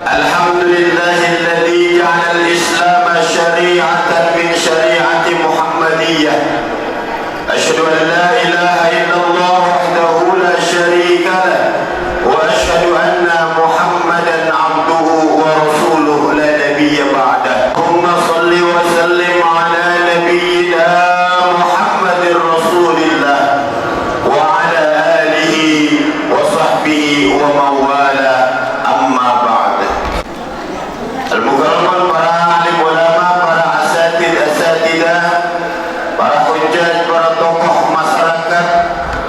Alhamdulillahilladzi ja'ala al-Islam syari'atan min syari'ati Muhammadiyah. Asyhadu an la ilaha illallah wahdahu la syarika lah wa asyhadu anna Muhammadan 'abduhu wa rasuluhu la nabiyya ba'dah. Allahumma shalli wa sallim ala nabiyyina Muhammadir Rasulillah wa ala alihi wa sahbihi wa mawala. Amma ba'd. Al-Mukarraman, para alim ulama, para asatidah, para hujjaj, para tokoh masyarakat,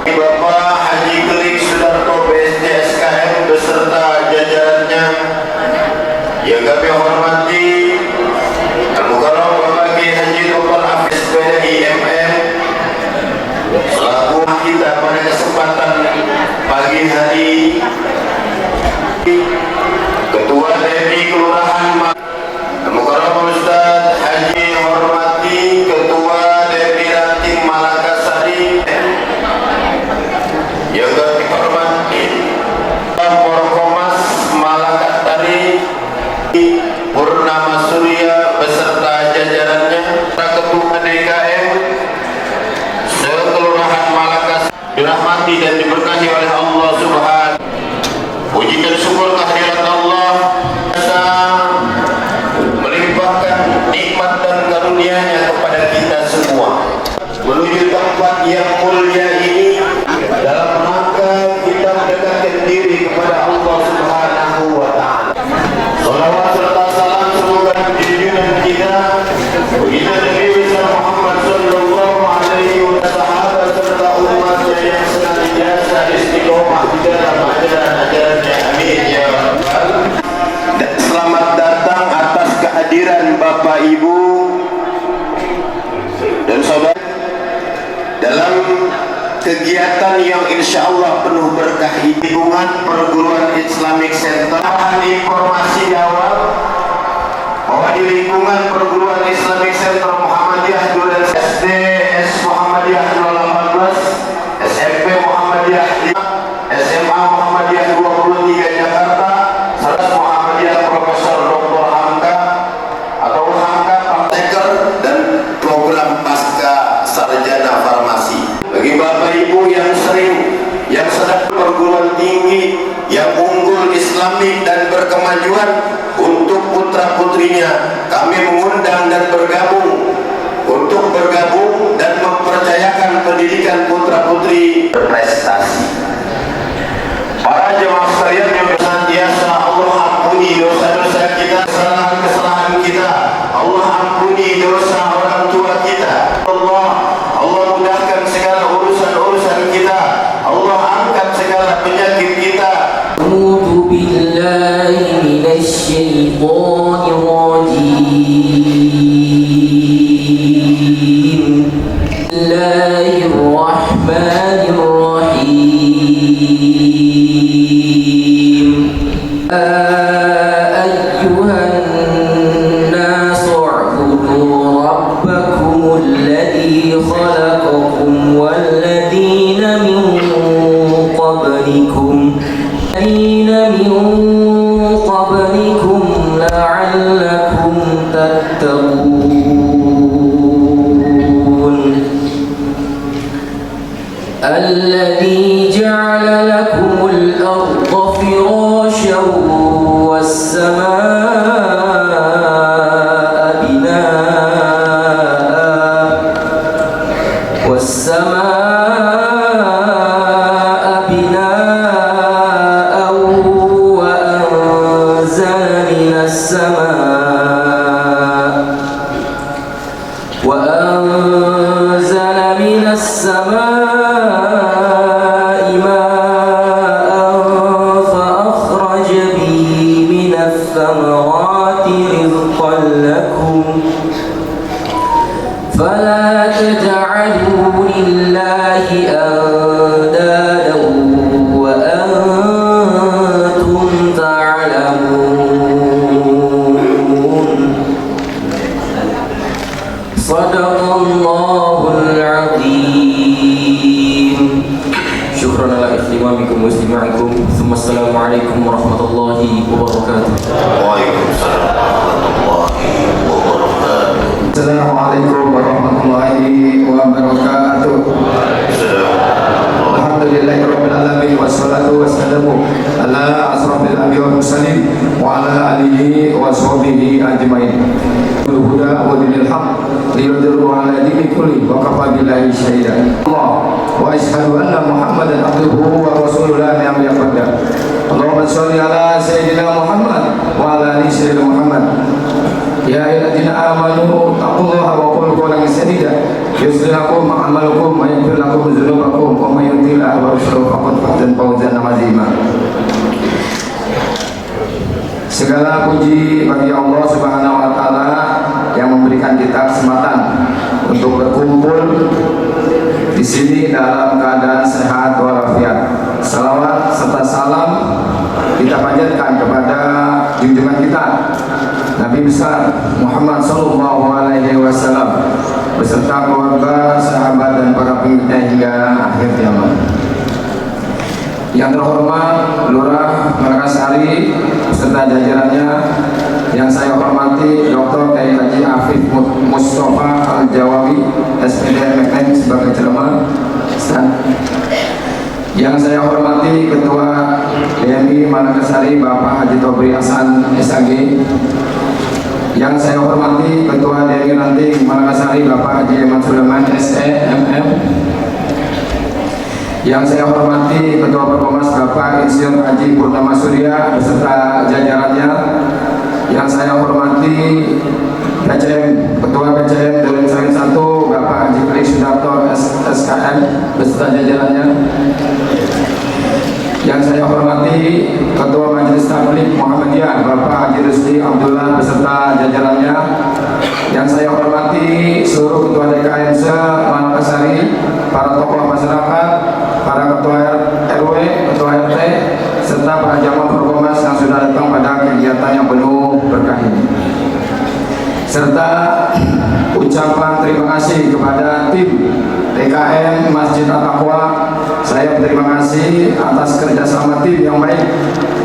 Bapak Haji Keling Sudarto BSD SKM beserta jajarannya yang kami hormati, Al-Mukarram Bapak Kiai Haji Dr. Hafiz PDI MM selaku kita pada kesempatan pagi hari, Ketua DPI Kelurahan Al-Mukarram Ustaz Haji hormati Ketua DPI Ranting Malakasari yang kami hormati Forkomas Malakasari Purnama Surya beserta jajarannya, Ketua DKM sekelurahan Malakasari, dirahmati dan diberkahi oleh Allah Subhanahu. Puji dan syukur kehadirat Allah melimpahkan nikmat dan karunia-Nya kepada kita semua menuju tempat yang mulia ini dalam rangka kita mendekatkan diri kepada Allah Subhanahu wa Ta'ala. Salawat serta salam semoga junjungan kita baginda Nabi besar Muhammad sallallahu alaihi wasallam, sahabat serta umatnya yang senantiasa istiqomah di dalam ajaran-ajarannya. Amin ya rabbal. Dan selamat datang atas kehadiran Bapak Ibu dan saudara dalam kegiatan yang insya Allah penuh berkah ini, lingkungan perguruan Islamic Center. Informasi awal bahwa di lingkungan perguruan Islamic Center Muhammadiyah Duren SD S Muhammadiyah 018, SMP Muhammadiyah 5, SMA Muhammadiyah 23 Jakarta, serta Muhammadiyah Profesor Dr. Hamka atau Hamka Prakteker dan program pasca sarjana farmasi. Bagi Bapak Ibu yang sedang perguruan tinggi yang unggul Islamik dan berkemajuan, untuk putra putrinya kami mengundang dan bergabung dan mempercayakan pendidikan putra putri berprestasi. Para jemaah sekalian yang senantiasa Allah ampuni dosa-dosa kita, kesalahan kita. Allah ampuni dosa orang tua kita. Allah mudahkan segala urusan kita. Allah angkat segala penyakit kita. A'udzu billahi minasy syaithanir rajim. Bismillahirrahmanirrahim. Ayyuhan nasu u'budu rabbakumul ladzi khalaqakum wal ladzina min qablikum la'allakum tattaqun. Alladzi ja'ala lakumul arda firasyan was-samaa'a binaa'a wa anzala minas samaa'i syukran ala ihtimamikum wa istima'ikum. Assalamualaikum warahmatullahi wabarakatuh. Waalaikumsalam warahmatullahi wabarakatuh. Assalamualaikum warahmatullahi wabarakatuh. Alhamdulillahirabbil alamin wassalatu wassalamu ala asrofil anbiya'i wal mursalin wa ala alihi wa sahbihi ajmain. Huda wa dinil haq liyudhhiru ala dini kulli wa kafa billahi shahida. Allah wa asyhadu anna Muhammadan abduhu wa rasuluhu la nabiyya ba'da. Allahumma shalli ala sayyidina Muhammad wa ala ali sayyidina Muhammad. Ya ayyuhalladzina amanu taqullaha wa qulu qawlan sadida yuslih lakum a'malakum wa yaghfir lakum dzunubakum wa may yuti'illah wa rasulahu faqad fazza fawzan 'azima. Segala puji bagi Allah Subhanahu wa taala yang memberikan kita kesempatan untuk berkumpul di sini dalam keadaan sehat walafiat. Salawat serta salam kita panjatkan kepada junjungan kita Nabi besar Muhammad sallallahu alaihi wasallam beserta keluarga, sahabat dan para pengikutnya hingga akhir zaman. Yang terhormat Lurah Makassari beserta jajarannya, yang saya hormati Dr. Kiai Haji Afif Mustafa Al-Jawawi SPD MKN sebagai ceramah. Yang saya hormati Ketua DMI Makassari Bapak Haji Tobri Hasan SAG. Yang saya hormati Ketua DMI Ranting Makassari Bapak Haji Ahmad Sulaiman SEMM. Yang saya hormati Ketua Perkomas Bapak Insinyur Haji Purnama Surya beserta jajarannya. Yang saya hormati Ketua PCM Duren Sawit 1 Bapak Haji Klik Sudarto SKM beserta jajarannya. Yang saya hormati Ketua Majelis Tabligh Muhammadiyah Bapak Haji Rusdi Abdullah beserta jajarannya. Yang saya hormati seluruh Ketua DKM se-Makassari, para tokoh masyarakat, para Ketua RW, Ketua RT, serta para jamaah Perkomas yang sudah datang pada kegiatan yang penuh berkah ini. Serta ucapan terima kasih kepada tim TKM Masjid At-Taqwa. Saya berterima kasih atas kerjasama tim yang baik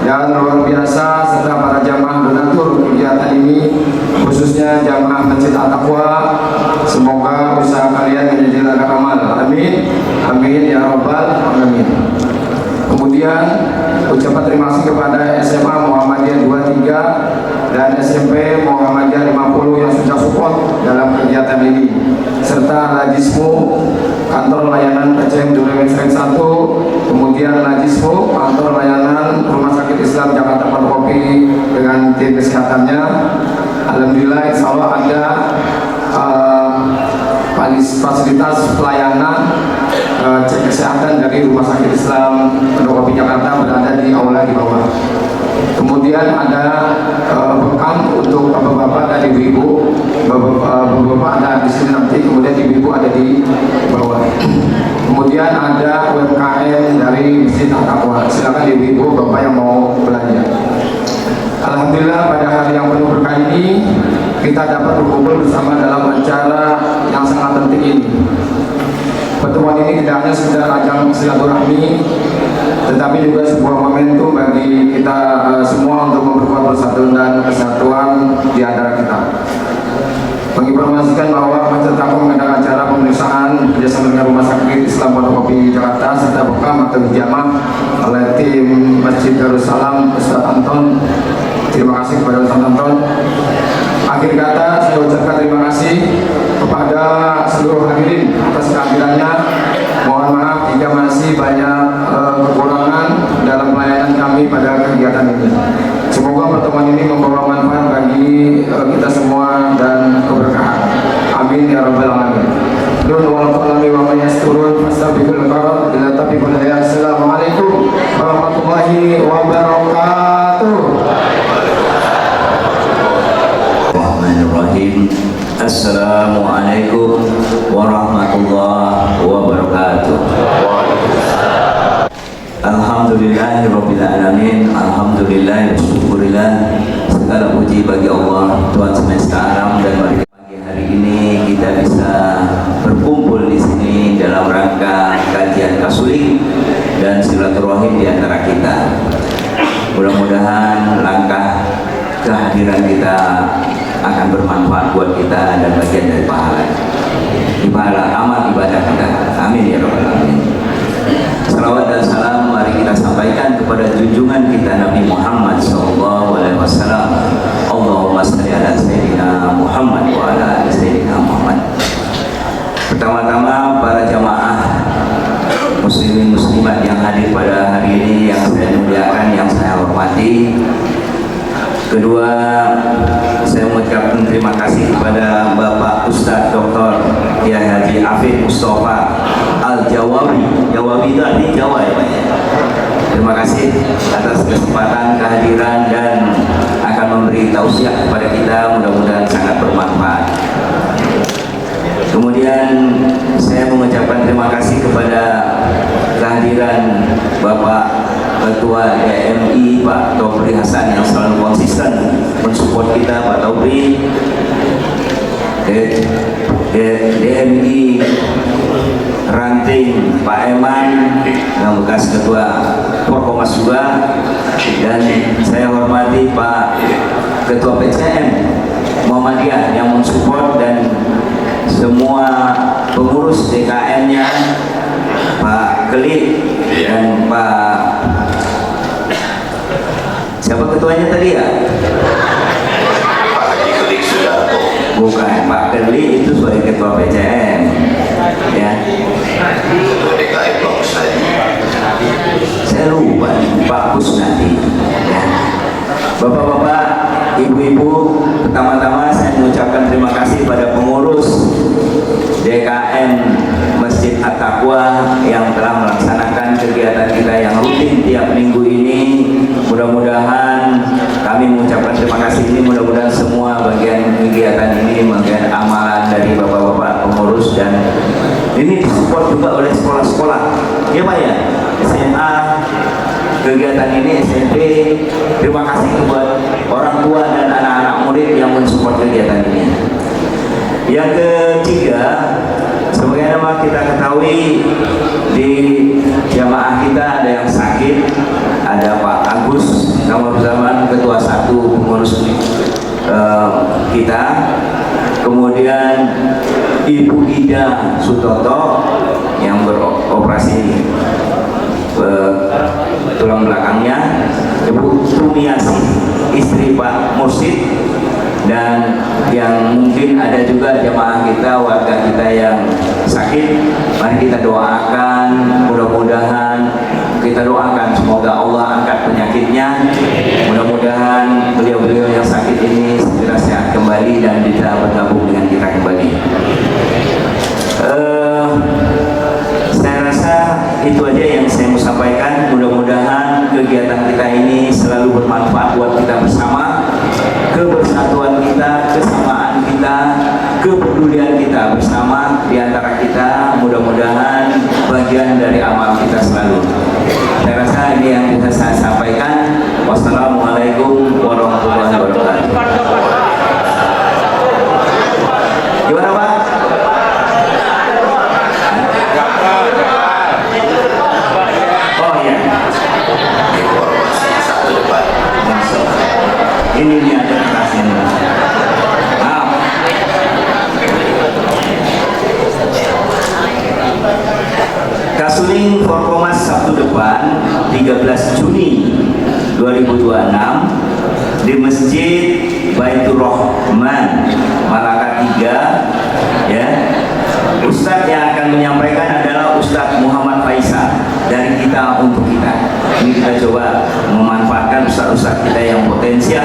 dan luar biasa, serta para jamaah donatur kegiatan ini, khususnya jamaah Masjid At-Taqwa. Semoga usaha kalian menjadi ladang amal. Amin, amin ya rabbal alamin. Kemudian ucapan terima kasih kepada SMA Muhammadiyah 23 dan SMP Muhammadiyah 50 yang sudah support dalam kegiatan ini, serta Lajismu Kantor Layanan PCM Duren Sawit 1, kemudian Lajismu Kantor Layanan Rumah Sakit Islam Jakarta Pondok dengan tim kesehatannya. Alhamdulillah, insya Allah ada fasilitas pelayanan cek kesehatan dari Rumah Sakit Islam Pondok Jakarta berada di aula di bawah. Kemudian ada bekam untuk bapak-bapak dan ibu-ibu. Bapak-bapak ada di sini nanti, kemudian ibu-ibu ada di bawah. Kemudian ada UMKM dari Masjid At-Taqwa. Silakan ibu-ibu, bapak yang mau belanja. Alhamdulillah, pada hari yang penuh berkah ini kita dapat berkumpul bersama dalam acara yang sangat penting ini. Pertemuan ini tidak hanya sekedar ajang silaturahmi, tetapi juga sebuah momentum bagi kita semua untuk memperkuat persatuan dan kesatuan di antara kita. Menginformasikan bahwa Masjid At-Taqwa mengadakan acara pemeriksaan kerjasama dengan Rumah Sakit Islam Pondok Jakarta serta bekam atau hijamah oleh tim Masjid Darussalam Ustaz Anton. Terima kasih kepada Ustaz Anton. Akhir kata, saya ucapkan terima kasih kepada seluruh hadirin atas kehadirannya. Mohon maaf jika masih banyak kekurangan dalam pelayanan kami pada kegiatan ini. Semoga pertemuan ini membawa manfaat bagi kita semua dan keberkahan. Amin ya rabbal alamin. Dun wal qalami wa man yasturun fastabiqul khairat ila tabiqul hayat. Assalamualaikum warahmatullahi wabarakatuh. Bismillahirrahmanirrahim. Assalamualaikum warahmatullahi wabarakatuh. Alhamdulillahirabbil alamin. Alhamdulillah, syukurillah, segala puji bagi Allah Tuhan semesta alam, dan pada pagi hari ini kita bisa berkumpul di sini dalam rangka kajian kasuling dan dan silaturahim di antara kita. Mudah-mudahan langkah kehadiran kita akan bermanfaat buat kita dan bagian dari pahala amal ibadah kita. Amin ya rabbal alamin. Salawat dan salam mari kita sampaikan kepada junjungan kita Nabi Muhammad SAW. Allahumma salli ala Sayyidina Muhammad wa ala ali Sayyidina Muhammad. Pertama-tama para jamaah muslimin muslimat yang hadir pada hari ini, yang saya muliakan, yang saya hormati. Kedua, saya mengucapkan terima kasih kepada Bapak Ustadz Dr. Kiai Haji Afif Mustafa Al-Jawawi. Jawawi itu artinya Jawa ya Pak ya. Terima kasih atas kesempatan kehadiran dan akan memberi tausiah kepada kita, mudah-mudahan sangat bermanfaat. Kemudian saya mengucapkan terima kasih kepada kehadiran Bapak Ketua DMI Pak Topri Hasan yang selalu konsisten mensupport kita, Pak Topri. DMI Ranting Pak Eman yang bekas Ketua Porkomas juga, dan saya hormati Pak Ketua PCM Muhammadiyah yang mensupport, dan semua pengurus DKM-nya Pak Kelit dan Pak siapa ketuanya tadi ya? Pak Haji Kelik Sudarto. Bukan, Pak Kelit itu sebagai ketua PCM ya. Ketua DKM Pak Kusnadi. Saya lupa Pak Kusnadi ya. Bapak-bapak, ibu-ibu, pertama-tama saya mengucapkan terima kasih pada pengurus DKM Masjid At-Taqwa yang telah melaksanakan kegiatan kita yang rutin tiap minggu ini. Mudah-mudahan kami mengucapkan terima kasih ini, mudah-mudahan semua bagian kegiatan ini, bagian amalan dari bapak-bapak pengurus, dan ini disupport juga oleh sekolah-sekolah ya Pak ya, SMA, kegiatan ini SMP. Terima kasih kepada orang tua dan anak-anak murid yang mensupport kegiatan ini. Yang ketiga, sebagaimana kita ketahui di jamaah kita ada yang sakit, ada Pak Agus Kamar Zaman, ketua 1 pengurus kita, kemudian Ibu Ida Sutoto yang beroperasi tulang belakangnya, Ibu Tumiasi istri Pak Mursid, dan yang mungkin ada juga jamaah kita, warga kita yang sakit. Mari kita doakan, mudah-mudahan kita doakan semoga Allah angkat penyakitnya, mudah-mudahan beliau-beliau yang sakit ini segera sehat kembali dan bisa bergabung dengan kita kembali. Saya rasa itu aja yang saya mau sampaikan. Mudah-mudahan kegiatan kita ini selalu bermanfaat buat kita bersama, kebersatuan kita, kesamaan kita, kepedulian kita bersama di antara kita, mudah-mudahan bagian dari amal kita selalu. Saya rasa ini yang bisa saya sampaikan. Wassalamualaikum warahmatullahi wabarakatuh. Gimana Pak? Oh iya. Informasi satu depan. Ini dia ada kertasnya. Maaf. Kasuling Forkomas Sabtu depan 13 Juni 2026 di Masjid Baitur Rahman Malaka 3 ya. Ustadz yang akan menyampaikan adalah Ustadz Muhammad Faisal dari kita untuk kita. Ini kita coba memanfaatkan ustadz-ustadz kita yang potensial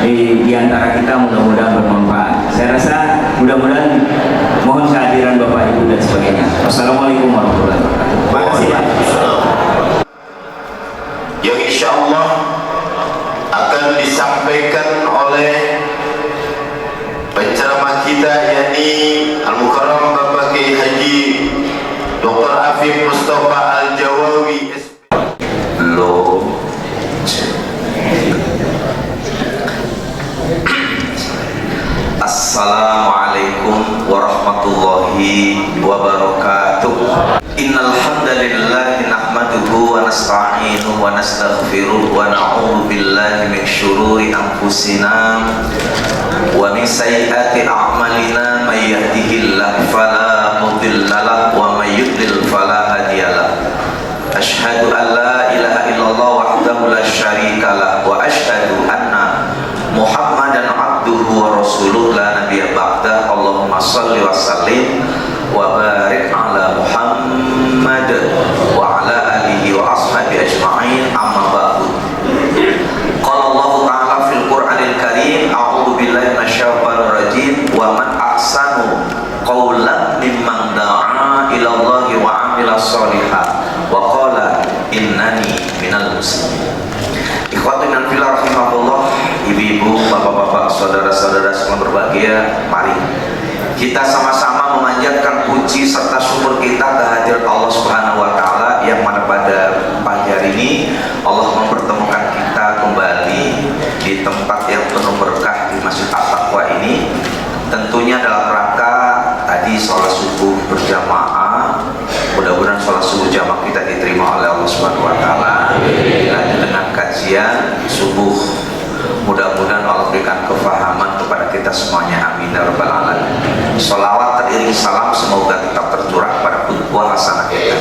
di antara kita, mudah-mudahan bermanfaat. Saya rasa mudah-mudahan mohon kehadiran Bapak Ibu dan sebagainya. Wassalamualaikum warahmatullahi wabarakatuh. Terima kasih Pak. Yang insya Allah akan disampaikan oleh penceramah kita, yakni Al-Mukarram Bapak Kiai Haji Dr. Afif Mustafa Al-Jawawi. Assalamualaikum warahmatullahi wabarakatuh. Innal hamdalillah nahmaduhu wa ونستعينه ونستغفره ونعوذ بالله من شرور أنفسنا ومن سيئات أعمالنا من يهده الله فلا مضل له ومن يضلل فلا هادي له أشهد أن لا إله إلا الله وحده لا شريك له وأشهد أن محمدا عبده ورسوله لا نبي بعده اللهم صل وسلم وبارك على محمد وعلى آله وأصحابه أجمعين أما بعد قال الله تعالى في القرآن الكريم أعوذ بالله من الشيطان الرجيم ومن أحسن قولا ممن دعا إلى الله وعمل صالحا وقال إنني من المسلمين. Ikhwatinan fillah rahimahullah, ibu-ibu, bapak-bapak, saudara-saudara semua berbahagia, mari kita sama-sama memanjatkan puji serta syukur kita kehadirat Allah Subhanahu wa taala yang mana pada pagi hari ini Allah mempertemukan kita kembali di tempat yang penuh berkah di Masjid At-Taqwa ini, tentunya dalam rangka tadi sholat subuh berjamaah. Mudah-mudahan sholat subuh jamaah kita diterima oleh Allah Subhanahu wa taala. Dilanjut dengan kajian subuh. Mudah-mudahan Allah berikan kefahaman kepada kita semuanya. Amin ya rabbal alamin. Sholawat teriring salam semoga tetap tercurah pada qudwah hasanah kita,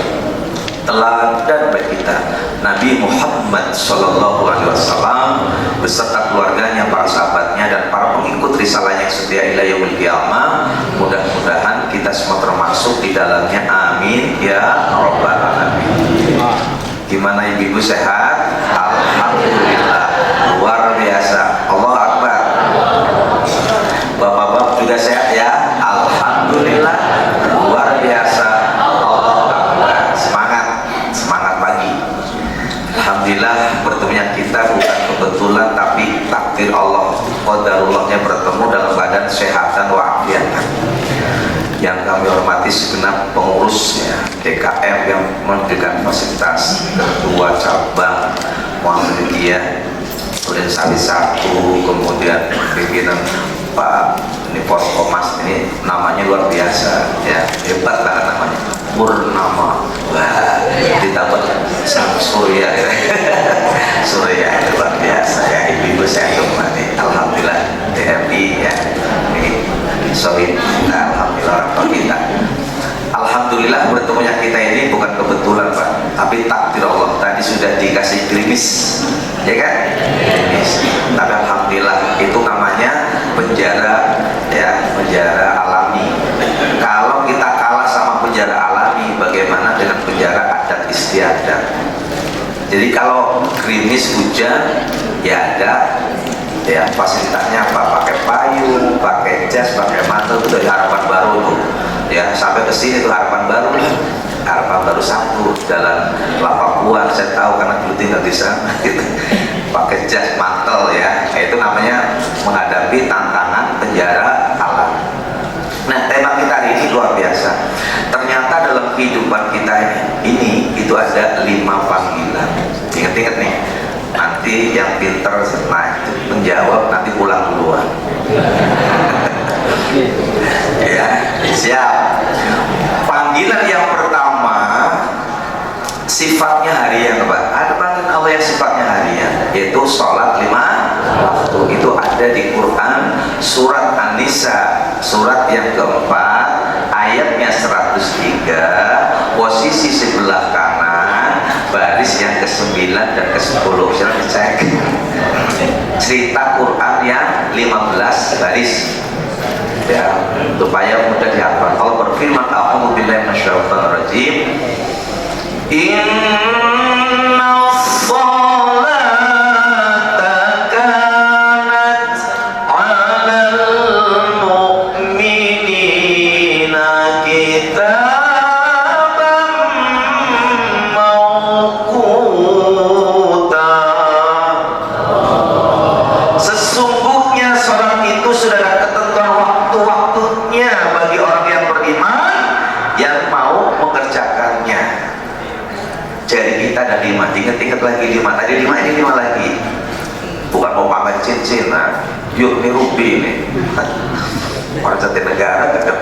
teladan bagi kita Nabi Muhammad sallallahu alaihi wasallam beserta keluarganya, para sahabatnya dan para pengikut risalah yang setia ila yaumil qiyamah. Mudah-mudahan kita semua termasuk di dalamnya. Amin ya rabbal alamin. Gimana ibu-ibu, sehat? Alhamdulillah, luar biasa. Allahu akbar. Bapak-bapak juga sehat ya? Alhamdulillah, luar biasa. Allahu akbar. Semangat pagi. Alhamdulillah, bertemunya kita bukan kebetulan tapi takdir Allah, qadarullahnya bertemu dalam badan sehat dan wa'afiatan. Yang kami hormati segenap pengurusnya DKM yang memberikan fasilitas, ketua cabang Muhammadiyah kemudian Sali 1, kemudian pimpinan Pak Forkomas, ini namanya luar biasa ya, hebat banget namanya, Purnama. Wah, ditambah sang Surya ya. Surya luar biasa ya, ibu-ibu saya hormati. Alhamdulillah TMI ya, ini solid. Alhamdulillah orang kita. Alhamdulillah bertemunya kita ini bukan kebetulan Pak, tapi takdir Allah. Tadi sudah dikasih gerimis, ya kan? Gerimis. Tapi alhamdulillah itu namanya penjara ya, penjara alami. Kalau kita kalah sama penjara alami, bagaimana dengan penjara adat istiadat? Jadi kalau gerimis hujan ya ada ya fasilitasnya apa, pakai payung, pakai jas, pakai mantel. Itu dari Harapan Baru tuh ya, sampai ke sini tuh Harapan Baru, Harapan Baru 1 Jalan Lapapuan, saya tahu karena dulu tinggal di sana gitu. Pakai jas, mantel ya, itu namanya menghadapi tantangan penjara alam. Nah, tema kita hari ini luar biasa. Ternyata dalam kehidupan kita ini itu ada 5 panggilan. Ingat-ingat nih, nanti yang pinter menjawab nanti pulang duluan. Ya, siap. Panggilan yang pertama sifatnya harian Pak. Ada panggilan Allah yang sifatnya harian, yaitu sholat 5 waktu. Itu ada di Quran surat An-Nisa, surat yang keempat, ayatnya 103, posisi sebelah kanan, baris yang ke-9 dan ke-10. Silahkan dicek. Cerita Quran yang 15 baris ya, supaya mudah dihafal. Allah berfirman, a'udzu billahi minasyaitonir rajim. Inna sholata kanat 'alal mu'minina kitaban mawquta. Sesungguhnya sholat itu sudah ada ketentuan waktu-waktunya bagi orang yang beriman yang mau mengerjakannya. Jadi kita ada 5, ingat-ingat lagi 5, tadi 5 ini 5 lagi. Bukan mau pamer cincin, nah. Yuk ini rubi ini. Orang Jatinegara dekat.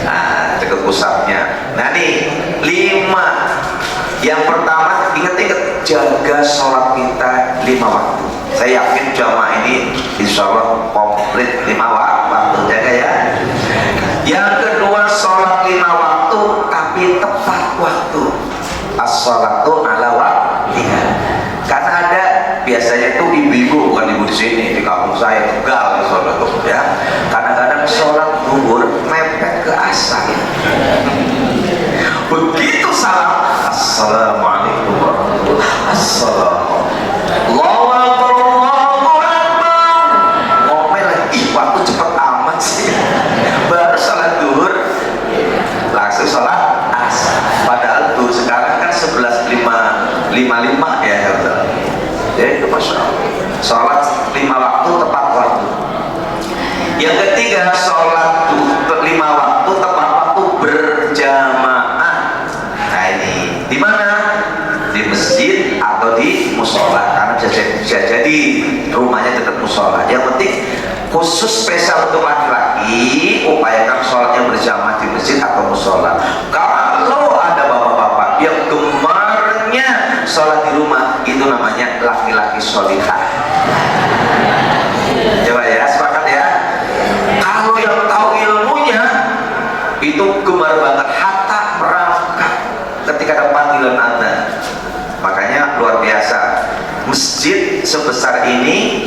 Nah, dekat pusatnya. Nah nih 5 Yang pertama, ingat-ingat jaga sholat kita 5 waktu. Saya yakin jamaah ini insya Allah komplit 5 waktu, jaga ya. Yang kedua, sholat 5 waktu tapi tepat waktu. As-sholatu ala waqtiha. Karena ada biasanya tuh ibu-ibu, bukan ibu di sini, di kampung saya tegal sholat tuh ya. Kadang-kadang sholat zuhur mepet ke asar. Begitu salam, assalamualaikum warahmatullahi wabarakatuh. Allahu akbar, Allahu akbar. Ngomel lagi, waktu cepet amat sih. Baru sholat zuhur, langsung sholat asar. Padahal tuh sekarang kan 11.55 ya. Jadi itu masya Allah. Sholat 5 waktu tepat waktu. Yang ketiga, sholat 5 waktu tepat waktu berjamaah. Nah ini di mana? Di masjid atau di musola, karena bisa jadi rumahnya tetap musola. Yang penting khusus spesial untuk laki-laki, upayakan sholatnya berjamaah di masjid atau musola. Kalau ada bapak-bapak yang gemarnya sholat di rumah, itu namanya laki-laki sholihah. Coba ya, sepakat ya. Kalau yang tahu ilmunya itu gemar banget, hatta merangkak ketika ada panggilan adzan. Makanya luar biasa, masjid sebesar ini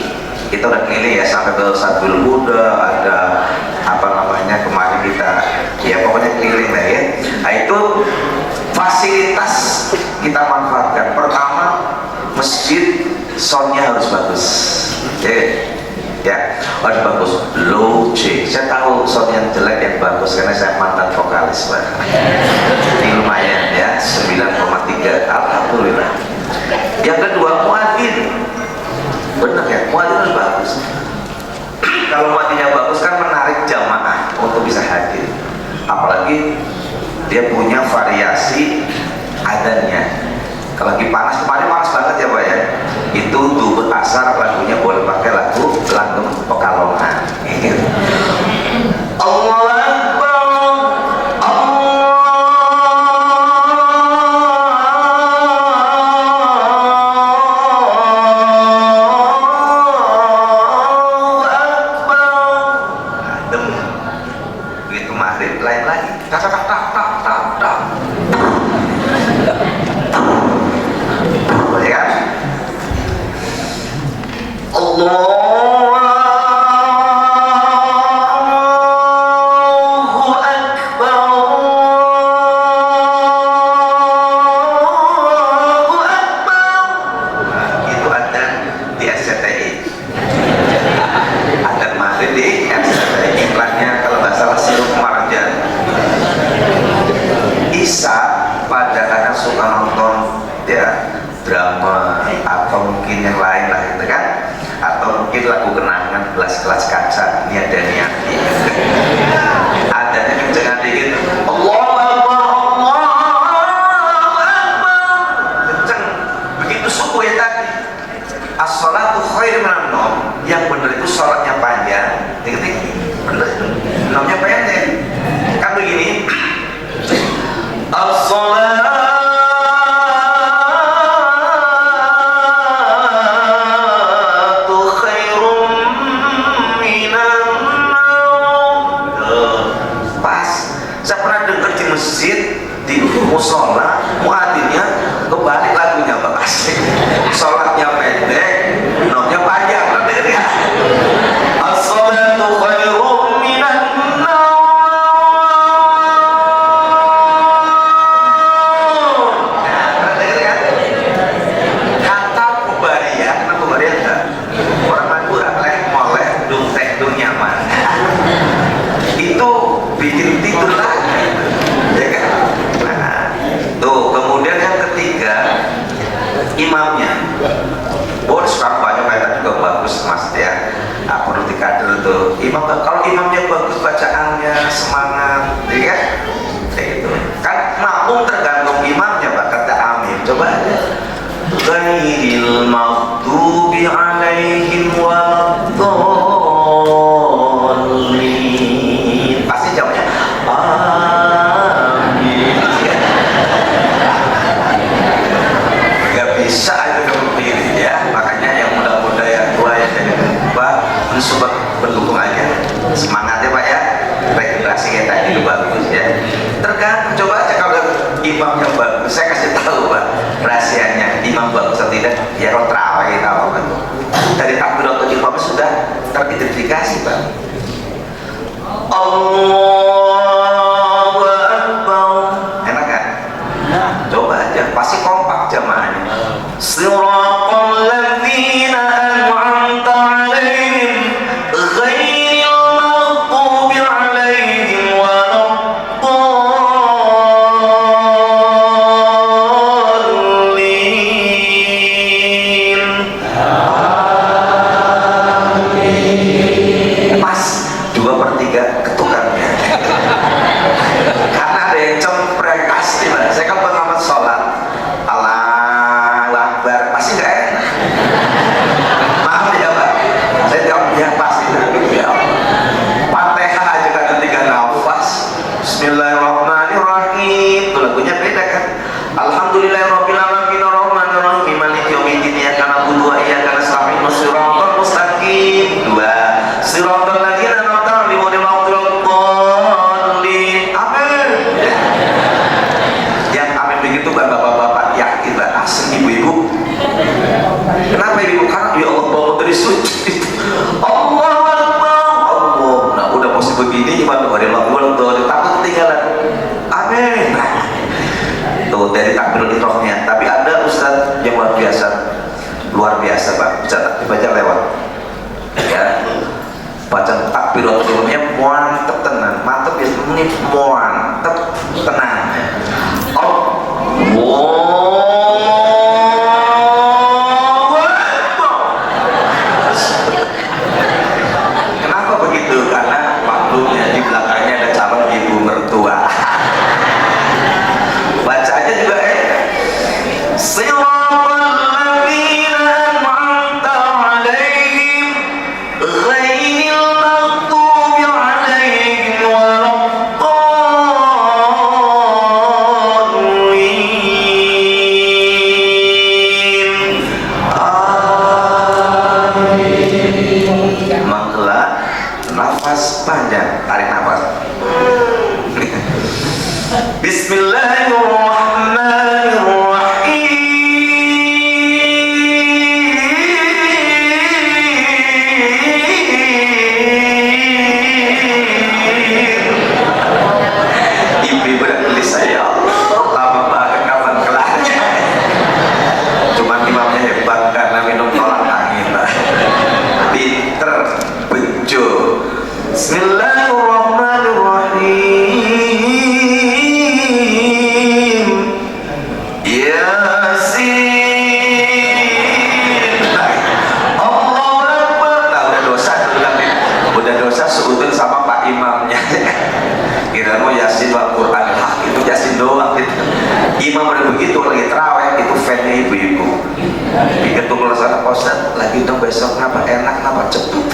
kita udah keliling ya, sampai ke Sabil Huda, ada apa namanya kemarin kita ya pokoknya keliling lah ya. Nah itu fasilitas kita manfaatkan. Pertama, masjid soundnya harus bagus ya, harus bagus, low J. Saya tahu sound yang jelek yang bagus karena saya mantan vokalis Pak. Ini lumayan ya, 9,3, alhamdulillah. Yang kedua, muadzin. Benar ya, muadzin harus bagus. Kalau muadzinnya bagus kan menarik jamaah untuk bisa hadir. Apalagi dia punya variasi adanya. Kalau lagi panas, kemarin panas banget ya Pak ya, itu duhur asar lagunya boleh pakai lagu Langgeng Pekalongan. Allahu Akbar, Allahu Akbar. Adem. Begitu maghrib lain lagi. Tak tak tak tak tak tak. Ya kan? Allahu Akbar, Allahu Akbar. Nah, itu adzan di SCTI. Adzan maghrib di SCTI. Iklannya kalau nggak salah sirup marjan. Isa pada kadang suka nonton ya drama atau mungkin yang lain lah gitu kan, atau mungkin lagu kenangan gelas-gelas kaca niada niati adanya kenceng dikit, Allahu Akbar, Allahu Akbar, kenceng begitu subuh ya tadi. As-sholatu khairun minan naum, yang benar itu sholatnya panjang, dikit-dikit benar itu naumnya pendek kan begini. As-sholatu musola, muadzinnya kebalik lagunya Pak asik. Sholatnya pendek, nomnya panjang, bener ya. As-sholatu khairum minan naum. Nah, bener kan? Kata kubariyah, kenapa kubariyah enggak? Orang Madura leh moleh dung teh dung nyaman. Itu bikin tidur lagi. Ya kan? Tuh, kemudian yang ketiga, imamnya. Boleh sekarang banyak kayak juga bagus Mas ya. Nah, perlu dikader tuh. Imam, kalau imamnya bagus bacaannya semangat, ya kan? Kayak gitu. Kan makmum tergantung imamnya Pak, kata amin. Coba aja. Ghairil maghdubi alaihim waladdallin. Pasti jawabnya amin. bisa itu kepilih ya. Makanya yang muda-muda yang tua yang jadi tua mensupport pendukung aja, semangat ya Pak ya. Regenerasi kita ini bagus ya. Tergantung, coba aja kalau imam yang bagus, saya kasih tahu Pak rahasianya imam bagus atau tidak ya. Kalau terawih kita apa dari takbiratul ihram sudah teridentifikasi Pak. Allahu Akbar, enak kan? Coba aja, pasti kompak jamaahnya. Siratal ladzina an'amta 'alaihim ghairil maghdubi 'alaihim waladdallin. Pas 2/3 ketukannya. Karena ada yang cempreng pasti Pak. Saya kan pengamat sholat, Allahu Akbar, pasti nggak enak. Maaf ya Pak, saya jawab ya pasti ya. Fatihah aja kan ketika nafas, Bismillahirrahmanirrahim, itu lagunya beda kan. Alhamdulillahirabbil alamin arrahmanir rahim maliki yaumiddin iyyaka na'budu wa iyyaka nasta'in shiratal mustaqim. 2 Shiratal ladzina an'amta 'alaihim ghairil maghdubi 'alaihim. Amin. Yang amin begitu kan bapak-bapak yakin Pak, asli ibu-ibu. Kenapa ibu? Karena ya Allah bangun dari sujud. Allahu Akbar. Allah. Nah udah posisi begini gimana? Ghairil maghdubi 'alaihim, takut ketinggalan. Amin. Tuh dari takbiratul ihramnya. Tapi ada ustaz yang luar biasa Pak. Bisa dibaca lewat ya. Baca takbiratul ihramnya mantep tenan, mantep ya, ini mantep tenan. Allahu Akbar. Kenapa begitu? Karena maklumnya di belakangnya ada calon ibu mertua. Baca aja juga Siratal ladzina an'amta 'alaihim ghairil maghdubi 'alaihim waladdallin. Amin. Menghela nafas panjang, tarik nafas. Bismillahirrahmanirrahim. Ibu-ibu dan tulis saya, lama banget kapan kelarnya. Cuman imamnya hebat karena minum tolak angin Pak. Pinter, bejo. Bismillahirrahmanirrahim. Yasin. Allahu Akbar. Nah, udah dosa seudun sama Pak imamnya. Kira mau Yasin Pak Quran itu Yasin doang gitu. Imam udah begitu lagi terawih itu fan-nya ibu-ibu. Bikin tuh kalau sana Ustaz lagi dong besok kenapa enak kenapa cepet.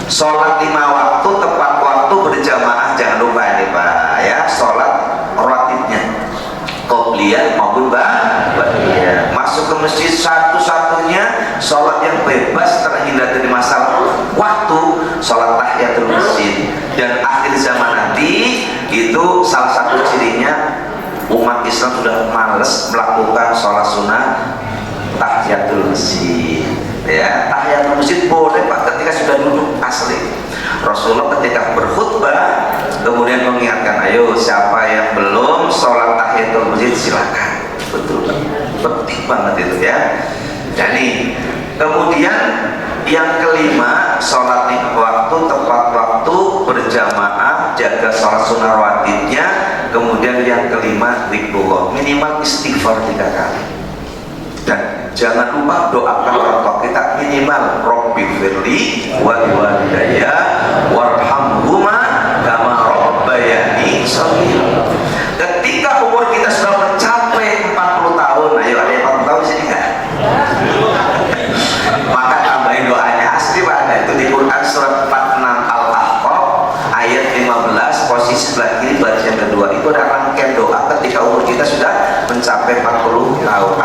Sholat 5 waktu tepat waktu berjamaah, jangan lupa ini Pak ya. Sholat rawatibnya qobliyah maupun ba'diyah. Masuk ke masjid satu-satunya sholat yang bebas terhindar dari masalah waktu, sholat tahiyatul masjid. Dan akhir zaman nanti itu salah satu cirinya umat Islam sudah males melakukan sholat sunnah tahiyatul masjid ya. Tahiyatul masjid boleh Pak ketika sudah duduk asli. Rasulullah ketika berkhutbah kemudian mengingatkan, ayo siapa yang belum sholat tahiyatul masjid silakan. Betul Pak, penting banget itu ya. Jadi kemudian yang kelima, sholat 5 waktu tepat waktu berjamaah, jaga sholat sunnah rawatibnya. Kemudian yang kelima, zikrullah, minimal istighfar 3 kali. Dan jangan lupa doakan orang tua kita minimal Rabbi firli wa liwalidayya warhamhuma kama rabbayani shaghira. Ketika umur kita sudah mencapai 40 tahun, ayo ada yang 40 tahun sini enggak? Maka tambahin doanya asli Pak, ada itu di Quran surat 46 Al-Ahqaf ayat 15 posisi sebelah kiri baris yang kedua. Itu ada rangkaian doa ketika umur kita sudah mencapai 40 tahun.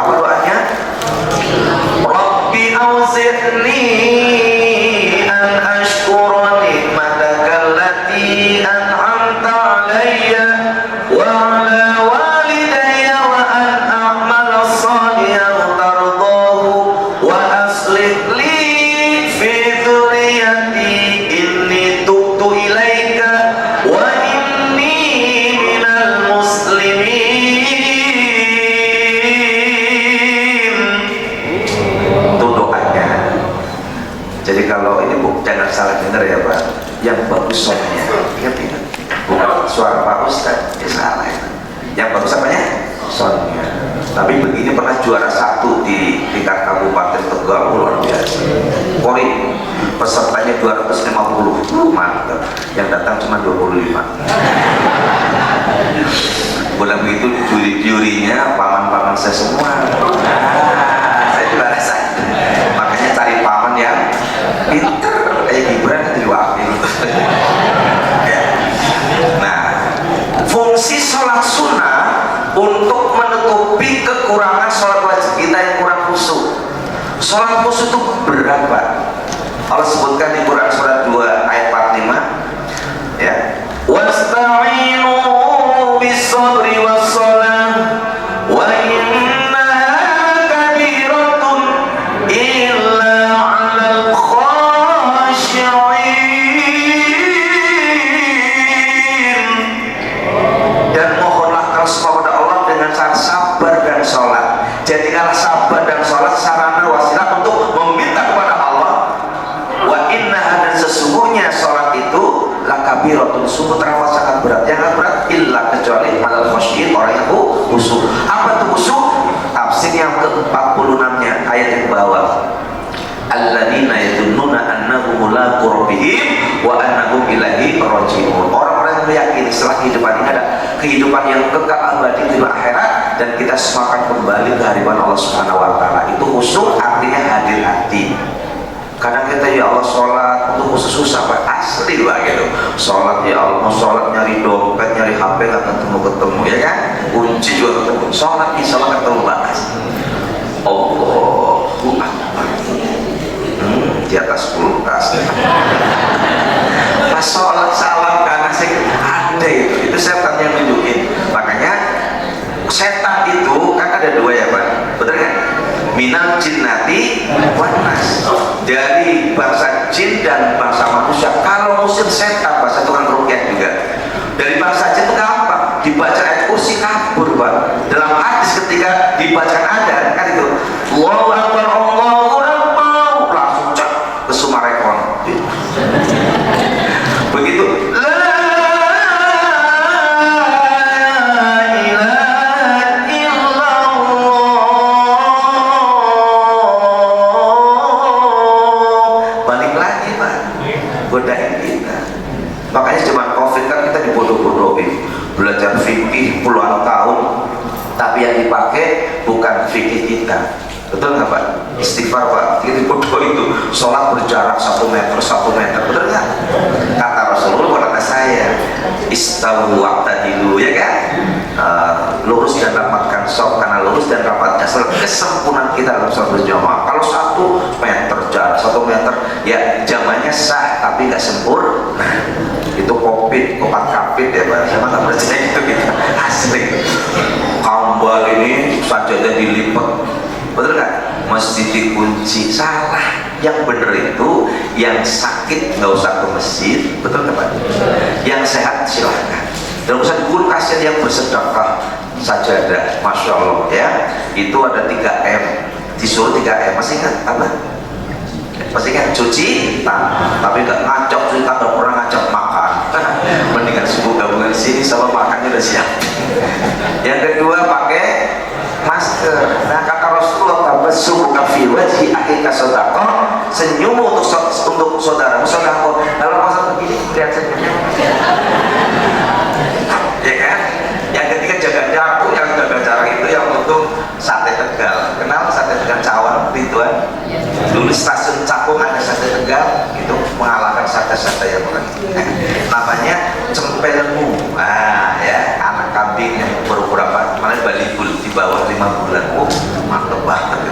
bener ya Pak, yang bagus soundnya, ingat bukan suara Pak Ustadz, ya salah ya. Yang bagus apanya? Soundnya. Tapi begini pernah juara 1 di tingkat kabupaten Tegal, luar biasa. Kori pesertanya 250, mantap. Yang datang cuma 25. Boleh begitu juri-jurinya paman-paman saya semua. Saya juga rasa. Makanya cari paman yang pinter kayak Gibran diwakil. Nah, fungsi sholat sunnah untuk menutupi kekurangan sholat wajib kita yang kurang khusyuk. Sholat khusyuk itu berat Pak. Allah sebutkan di Quran surat 2 ayat 45 ya, wasta'inu bis-sabri was-salah wa innaha kabiratun illa 'alal khashi'in. Dan mohonlah terus kepada Allah dengan cara sabar dan sholat. Jadikanlah sabar dan sholat sarana wasilah untuk meminta kepada Allah. Wa innaha, dan sesungguhnya sholat itu lakabiratun, sungguh teramat sangat berat. Yang berat illa kecuali alal khashi'in, orang yang khusyuk. Apa itu khusyuk? Tafsir yang ke-46-nya ayat yang bawah, alladzina yadunnuna annahum mulaqu rabbihim wa annahum ilaihi raji'un. Orang-orang yang meyakini setelah kehidupan ini ada kehidupan yang kekal abadi di akhirat, dan kita semua akan kembali ke hadirat Allah Subhanahu wa taala. Itu khusyuk artinya hadir hati. Kadang kita ya Allah sholat untuk khusus susah Pak, asli Pak gitu. Sholat ya Allah, mau sholat nyari dompet, nyari HP nggak ketemu ya kan? Kunci juga ketemu. Sholat di sholat ketemu Pak. Allahu Akbar. Di atas kulkas. Pas sholat salam karena ada itu setan yang nunjukin. Makanya setan itu kan ada 2 ya Pak, betul kan? Minal jinnati wan nas, dari bangsa jin dan bangsa manusia. Kalau musim setan bahasa tukang rukyah juga. Dari bangsa jin itu gampang, dibaca ayat kursi kabur Pak. Dalam hadis ketika dibacakan adzan kan itu Allahu Akbar Allahu Akbar, langsung cek ke Sumarekon. Begitu godain kita. Makanya zaman COVID kan kita dibodoh-bodohin, belajar fikih puluhan tahun, tapi yang dipakai bukan fikih kita. Betul nggak Pak? Istighfar Pak. Kita dibodoh itu. Sholat berjarak 1 meter 1 meter, betul nggak? Kata Rasulullah, kata saya, istawu wa'tadilu, ya kan? Lurus dan rapatkan sholat, karena lurus dan rapatnya kesempurnaan kita dalam sholat berjamaah. Kalau 1 meter jarak 1 meter, ya jamannya sah tapi nggak sempurna. Itu kopit, kopat kapit ya Pak. Saya nggak percaya itu kita asli. Kambal ini sajadah dilipat, betul nggak? Masjid dikunci, salah. Yang bener itu yang sakit nggak usah ke masjid, betul nggak Pak? Yang sehat silahkan. Dan usah kulkasnya yang bersedekah sajadah, masya Allah ya. Itu ada 3M, disuruh 3M, masih ingat apa? Masih ingat? Cuci tangan, tapi nggak ngacok cuci tangan, nggak pernah ngacok makan. Mendingan subuh gabungan sini sama makannya udah siap. Yang kedua pakai masker. Nah kata Rasulullah, tabassumu fi wajhi akhika shadaqah, senyum untuk saudara sedekah. Kalau masa begini lihat senyumnya. Ya kan? Yang ketiga jaga jarak. Yang jaga jarak itu yang untuk sate Tegal. Kenal sate Tegal cawan Ridwan? Dulu stasiun Cakung ada sate Tegal, itu mengalahkan sate-sate yang lain. Namanya cempelmu. Ah ya, anak kambing yang baru berapa? Malah balibul di bawah 5 bulan. Mantap banget.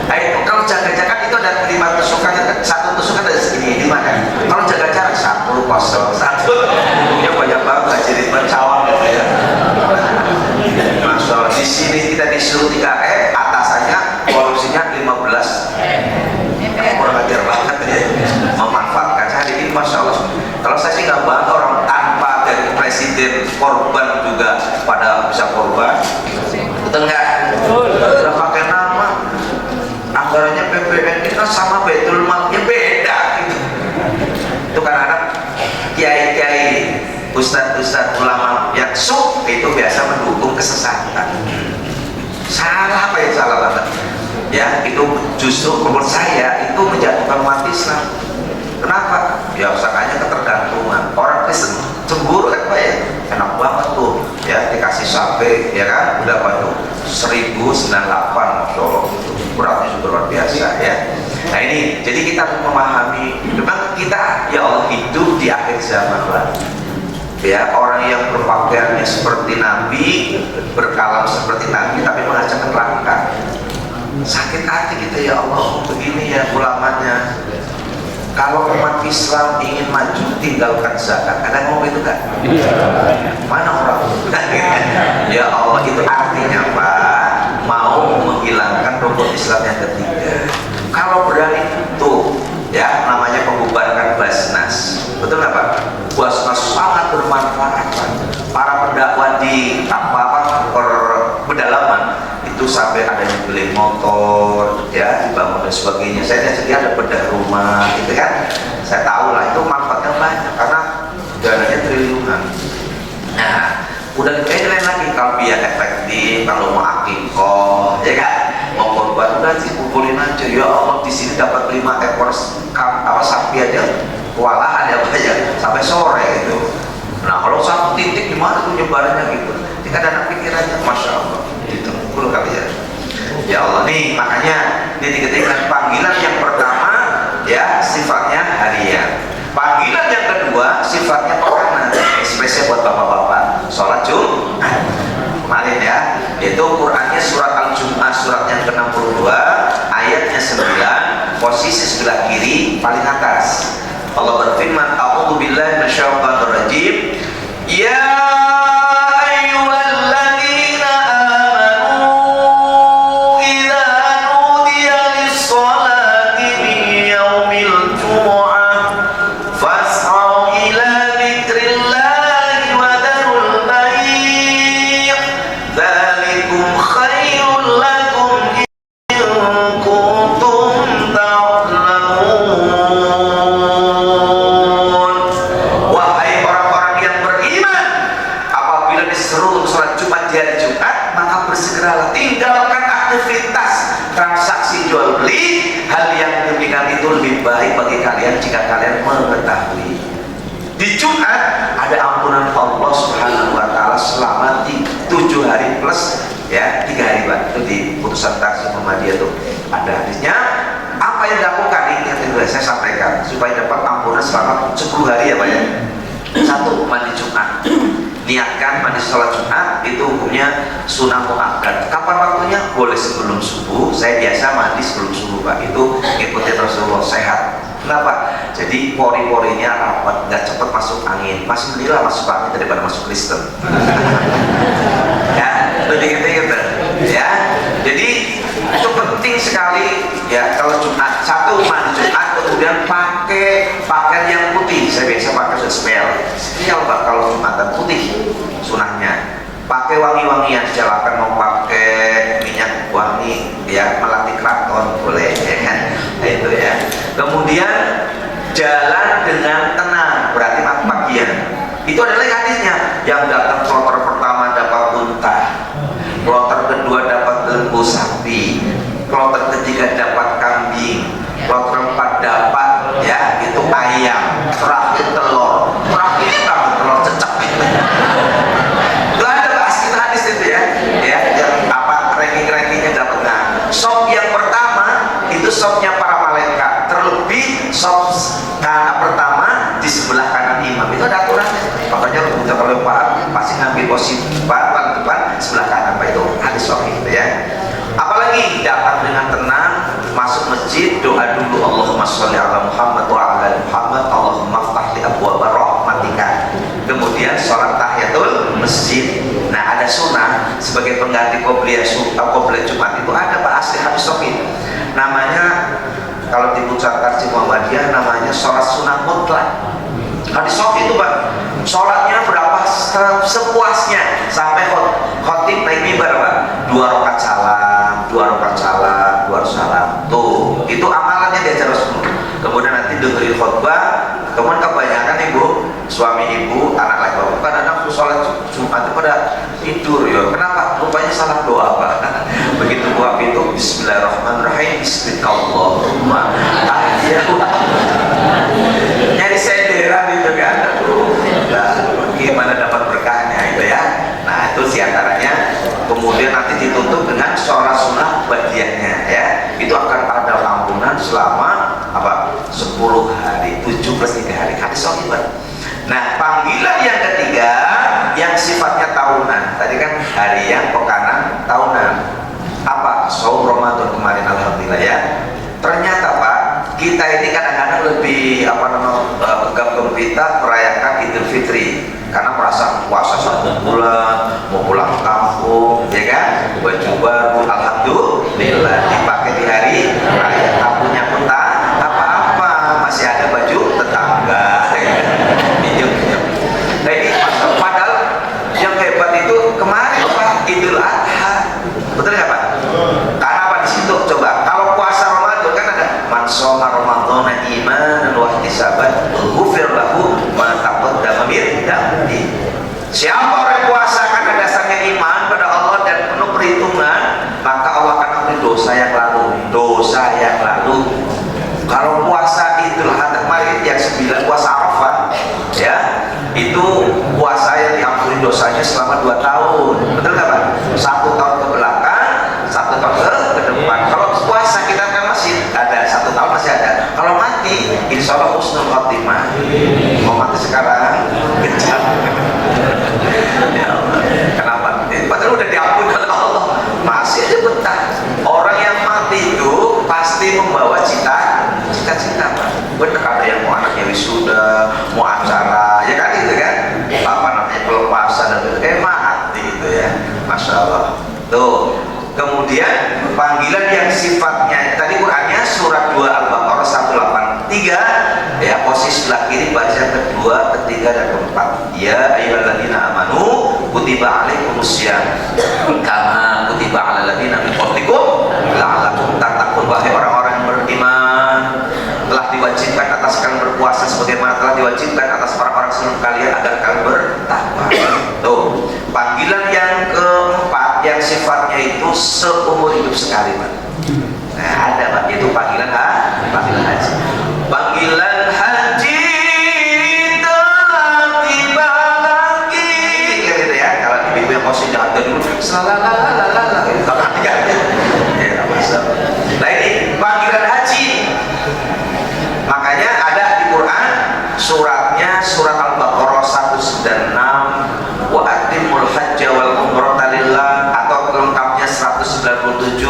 Nah, itu kalau jaga-jarak itu ada 5 tusukan, 1 tusukan dari segini 5 kan. Kalau jaga jarak 1 kosong 1. Punya banyak banget nggak jadi mencawang gitu ya. Masya Allah, di sini kita disuruh 3M, atasannya polusinya 15. Kurang ajar banget ya, memanfaatkan hari ini. Masya Allah. Kalau saya sih nggak bangga orang tanpa dari presiden korban juga pada bisa korban. Betul nggak? Udah pakai nama, anggarannya PPN kita sama Baitul Malnya beda gitu. Itu ya itu justru menurut saya itu menjatuhkan umat Islam. Kenapa? Ya usahanya ketergantungan. Orang Kristen cemburu kan Pak ya, enak banget tuh ya dikasih sampai ya kan udah apa tuh 1098, Masya Allah, itu beratnya juga luar biasa ya. Nah ini jadi kita memahami memang kita ya Allah hidup di akhir zaman lah ya, orang yang berpakaiannya seperti Nabi, berkalam seperti Nabi tapi mengajak neraka. Sakit hati kita ya Allah, begini ya ulamanya. Kalau umat Islam ingin maju tinggalkan zakat, ada yang ngomong itu kan? Mana orang? Ya Allah, itu artinya Pak mau menghilangkan rukun Islam yang ketiga. Kalau berani tuh ya namanya pembubaran Basnas, betul nggak Pak? Basnas sangat bermanfaat Pak. Para pendakwah di pedalaman itu sampai ada yang beli motor ya dibangun dan sebagainya. Saya lihat ada bedah rumah gitu kan, saya tahu lah itu manfaatnya banyak karena dananya triliunan. Nah udah kayak lain lagi kalau biar efektif, kalau mau akikoh ya kan, mau korban udah dikumpulin aja ya Allah, di sini dapat 5 ekor sapi aja kewalahan ya Pak ya sampai sore gitu. Nah kalau satu titik gimana tuh nyebarannya gitu, jika ada pikirannya Masya Allah gitu kali ya. Ya Allah nih makanya titik-titik panggilan yang pertama ya sifatnya harian, panggilan yang kedua sifatnya pekanan, spesial buat bapak-bapak sholat Jumat kemarin ya, itu Qurannya surat Al-Jum'ah surat yang ke-62 ayatnya 9, posisi sebelah kiri paling atas. Allah berfirman, a'udzu billahi minasyaitonir rajim, ya ayyuhalladzina amanu idza nudiya lis-shalati min yaumil jumu'ah fas'au ila dzikrillahi wa dharul bai' dzalikum khairul lakum in kuntum ta'lamun. Tinggalkan aktivitas transaksi jual beli, hal yang demikian itu lebih baik bagi kalian jika kalian mengetahui. Di Jumat ada ampunan Allah Subhanahu wa taala selama 7 hari plus ya 3 hari Pak. Itu di putusan taksi Muhammadiyah itu ada hadisnya. Apa yang dilakukan ini yang saya sampaikan supaya dapat ampunan selama 10 hari ya Pak ya. 1. Mandi Jumat, niatkan mandi sholat Jumat itu hukumnya sunnah muakkad. Kapan waktunya? Boleh sebelum subuh. Saya biasa mandi sebelum subuh Pak, itu ikuti Rasulullah, sehat. Kenapa? Jadi pori-porinya rapat, nggak cepat masuk angin. Masih mending masuk angin daripada masuk Kristen. Ya, begitu ya. Jadi itu penting sekali ya kalau Jumat. 1 mandi Jumat, kemudian pakai pakaian yang putih. Saya biasa pakai spel Pak kalau Jumatan putih sunahnya. Pakai wangi-wangian, silakan mau pakai minyak wangi ya, melati kraton boleh ya kan, nah, itu ya. Kemudian jalan dengan tenang, berarti pagian. Itu adalah hadisnya, yang datang kloter pertama dapat unta, kloter kedua dapat lembu sapi, kloter ketiga dapat kambing, kloter 4 dapat ya itu ayam, terakhir telur, terakhir telur cecak. Sop yang pertama itu sopnya para malaikat, terlebih sop pertama di sebelah kanan imam, itu ada aturannya. Makanya kalau Pak pasti ngambil posisi paling depan sebelah kanan Pak, itu hadis sahih itu ya. Apalagi datang dengan tenang masuk masjid, doa dulu Allahumma sholli ala Muhammad wa ala Muhammad, Allahumma ftah li abwaaba rahmatika. Kemudian sholat tahiyatul masjid. Nah ada sunnah sebagai pengganti qobliyah Jumat itu ada Pak asli hadis sahih. Namanya kalau di pusat Tarjih Muhammadiyah namanya sholat sunnah mutlak. Hadis sahih itu Pak. Sholatnya berapa? Sepuasnya sampai khotib naik mimbar Pak. 2 rakaat salam, 2 rakaat salam, 2 rakaat salam. Tuh itu amalannya diajar Rasulullah. Kemudian nanti dengerin khutbah. Kemudian kebanyakan ibu, suami ibu, anak laki bapak kadang-kadang sholat Jumat itu pada tidur ya. Kenapa? Rupanya salah doa Pak. Begitu buka pintu Bismillahirrahmanirrahim. kemudian nanti ditutup dengan sholat sunnah badiahnya ya. Itu akan ada ampunan selama apa 10 hari, 7 plus 3 hari. Hadis sahih. Nah, panggilan yang ketiga yang sifatnya tahunan. Tadi kan harian, pekanan, tahunan. Apa? Saum Ramadan kemarin alhamdulillah ya. Ternyata Pak, kita ini kadang-kadang lebih gegap gempita merayakan Idul Fitri karena merasa puasa 1 bulan, mau pulang kampung, ya kan? Baju baru, alhamdulillah dipakai di hari raya. Tamunya pun tak apa-apa, masih ada baju tetangga. Pinjam-pinjam. Nah ini padahal yang hebat itu kemarin Pak, Idul Adha, betul nggak Pak? Karena apa di situ? Coba kalau puasa Ramadan kan ada man shoma ramadhana imanan wa ihtisaban ghufir lahu ma taqaddama min dhanbi. Siapa orang puasa karena dasarnya iman pada Allah dan penuh perhitungan, maka Allah akan ampuni dosa yang lalu. Kalau puasa Idul Adha kemarin yang 9 puasa Arafah ya, itu puasa yang diampuni dosanya selama 2 tahun. Betul nggak Pak? 1 tahun ke belakang, 1 tahun ke depan. Kalau puasa kita kan masih ada 1 tahun masih ada. Kalau mati, insya Allah husnul khotimah. Mau mati sekarang, kejar. Ya Allah. Kenapa? Padahal udah diampuni oleh Allah, masih aja betah. Orang yang mati itu pasti membawa cita-cita Pak. Bener, ada yang mau anaknya wisuda, mau acara, ya kan gitu kan? Apa namanya pelepasan dan mati itu ya, masya Allah. Tuh. Kemudian panggilan yang sifatnya tadi Qurannya surat 2 Al-Baqarah 183 ya, posisi sebelah kiri barisan kedua, ketiga dan keempat. Ya ayyuhalladzina amanu kutiba alaikumussyam kama kutiba alal ladzina min qablikum la'allakum tattaqun. Wahai orang-orang yang beriman, telah diwajibkan atas kalian berpuasa sebagaimana telah diwajibkan atas orang-orang sebelum kalian agar kalian bertakwa. Tuh, panggilan yang keempat yang sifatnya itu seumur hidup sekali Pak. Nah ada Pak, itu panggilan haji. Panggilan haji telah tiba lagi, gitu ya. Kalau ibu yang posisi jangan dulu, selalalala, ganti. Ya masalah. Nah ini panggilan haji. Makanya ada di Quran suratnya surat Al-Baqarah 196 wa atimul hajja wal umrata lillah, atau lengkapnya 197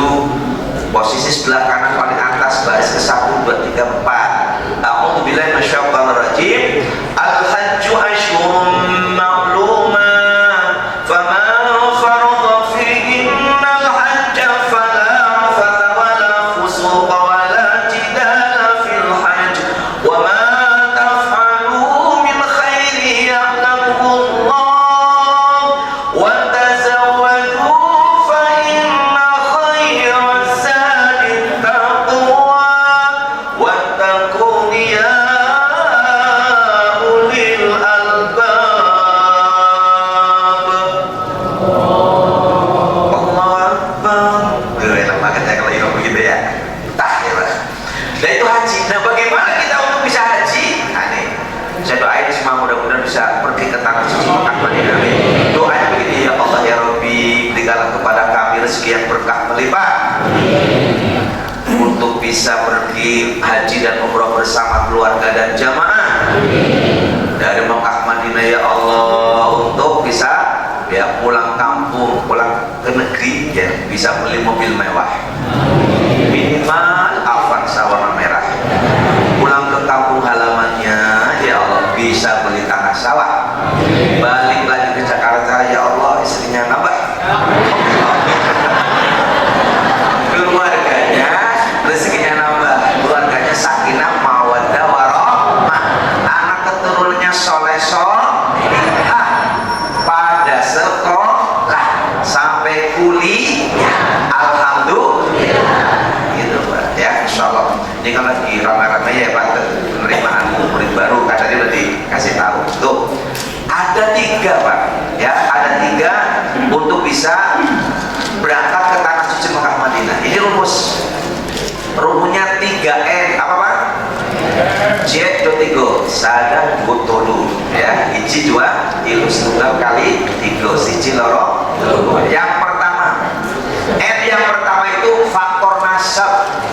posisi sebelah kanan paling atas baris ke 1, 2, 3, 4. A'udzu billahi minasyaitonir rajim. Al-hajju asyhurun ma'lumat faman farada fihinnal hajja fala rafatha wala fusuqa wala jidala fil hajj wa ma taf'alu min khairin ya'lamuhu Allah wa tazawwadu fa inna khairaz zadi taqwa wattaqun ya ulil albab. Allahu Akbar. Enak banget ya kalau ingin begitu ya. Tah ya Pak. Nah itu haji. Nah bagaimana kita untuk bisa haji? Nah nih, saya doain semua mudah-mudahan bisa pergi ke tanah suci Mekah Madinah. Doanya begini, ya Allah ya Rabbi, berikanlah kepada kami rezeki yang berkah melimpah untuk bisa pergi haji dan umrah bersama keluarga dan jamaah dari Mekah Madinah ya Allah, untuk bisa ya pulang kampung, pulang ke negeri ya, bisa beli mobil mewah minimal Avanza warna merah, pulang ke kampung halamannya ya Allah bisa beli tanah sawah, balik lagi ke Jakarta ya Allah istrinya nambah, keluarganya rezekinya nambah, keluarganya sakinah mawaddah warahmah, anak keturunannya soleh solehah, pada sekolah sampai kuliah, alhamdulillah gitu Pak ya, insyaallah. Ini kan lagi ramai-ramai ya Pak penerimaan murid baru, kan tadi udah dikasih tahu. Tuh ada 3 Pak ya, ada 3 untuk bisa berangkat ke tanah suci Mekah Madinah. Ini rumusnya 3N apa Pak? J.3 sadar butolu ya, 1 2 3 tunggal kali 3 1 loro. Yang pertama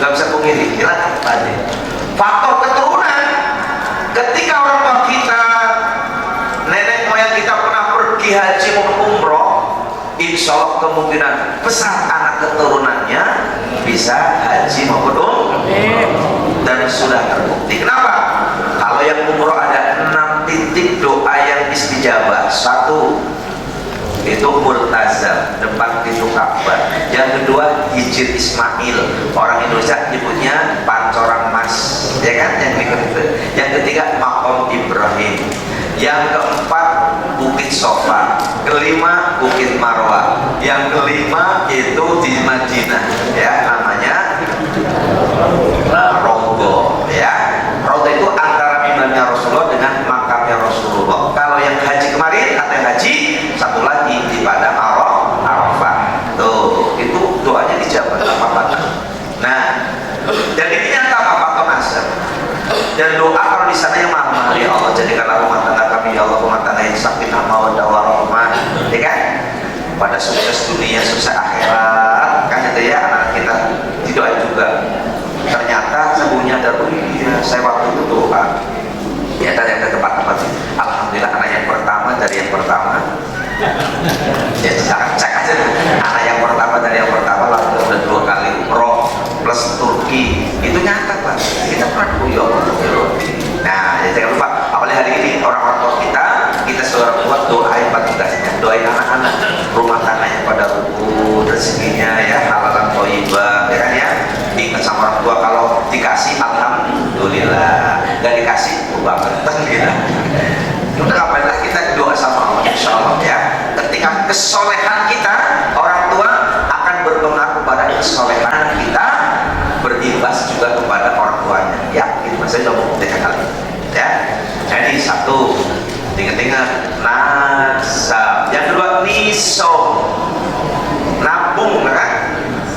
nggak bisa pungkiri. Silakan Pak Haji. Faktor keturunan, ketika orang tua kita, nenek moyang kita pernah pergi haji maupun umroh, insya Allah kemungkinan besar anak keturunannya bisa haji maupun umroh. Dan sudah terbukti. Kenapa? Kalau yang umroh ada 6 titik doa yang istijabah. 1 itu Murtazam, depan pintu Ka'bah. Yang kedua Hijir Ismail, orang Indonesia nyebutnya pancoran mas, ya kan? Yang ketiga Maqam Ibrahim. Yang keempat Bukit Sofa. Kelima Bukit Marwah. Yang kelima itu di Madinah, ya, namanya Rogo, ya. Rogo itu antara mimbarnya Rasulullah dengan makamnya Rasulullah. Kalau yang haji kemarin atau yang haji satu lagi di Padang Arafah. Tuh, itu doanya dijawab apa-apa. Nah, dan ini nyata apa nasab. Dan doa kalau di sana yang mahal, ya Allah jadikanlah rumah tangga kami, ya Allah rumah tangga yang sakinah mawaddah warahmah, ya kan? Pada sukses dunia, sukses akhirat, kan itu ya anak kita didoain juga. Ternyata sebuahnya ada, iya, saya waktu itu doa, ya tadi ada tempat-tempat, alhamdulillah anak yang pertama dari yang pertama. Ya cek aja, anak yang pertama dari yang pertama lalu udah 2 kali umroh plus Turki, itu nyata Pak. Kita pernah ya. Nah, ya jangan lupa, apalagi hari ini orang-orang tua kita seorang tua doain tugasnya, doain anak-anak, rumah tangganya pada rukun, rezekinya ya halalan thayyibah, ya kan ya. Ingat sama orang tua, kalau dikasih alhamdulillah, nggak dikasih banget gitu. Udah ngapain lah kita doa sama Allah, insya Allah ya. Ketika kesolehan kita, orang tua akan berpengaruh pada kesolehan kita, berimbas juga kepada orang tuanya. Yakin, saya sudah membuktikan hal ini ya. Jadi 1, ingat-ingat nasab. Yang kedua nisob, nabung kan.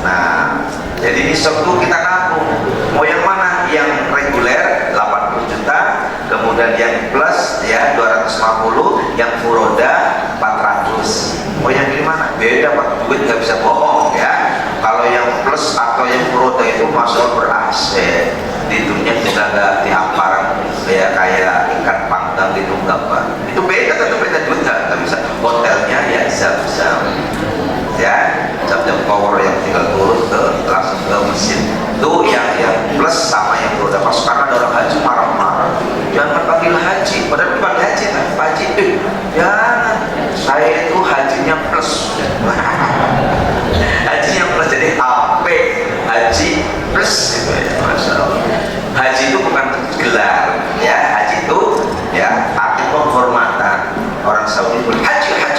Nah, jadi nisob itu kita nabung. Mau yang mana? Yang reguler 80 juta, kemudian yang plus ya 250, yang furoda 400. Mau yang gimana? Beda Pak, duit nggak bisa bohong ya. Kalau yang plus atau yang furoda itu masuk ber-aset, di dunia kita nggak dihamparan ya kayak ikan panggang gitu, nggak Pak. Itu beda, tentu beda, duit nggak bisa. Hotelnya ya zam-zam ya, zam-zam power yang tinggal turun ke langsung ke mesin. Itu yang plus sama yang furoda masuk. Karena ada orang haji marah-marah, jangan panggil haji, padahal dipanggil haji kan, Pak Haji, jangan, saya itu hajinya plus. Hajinya plus, jadi AP, haji plus gitu ya, Masya Allah. Haji itu bukan gelar ya, haji itu ya arti penghormatan. Orang Saudi pun haji kan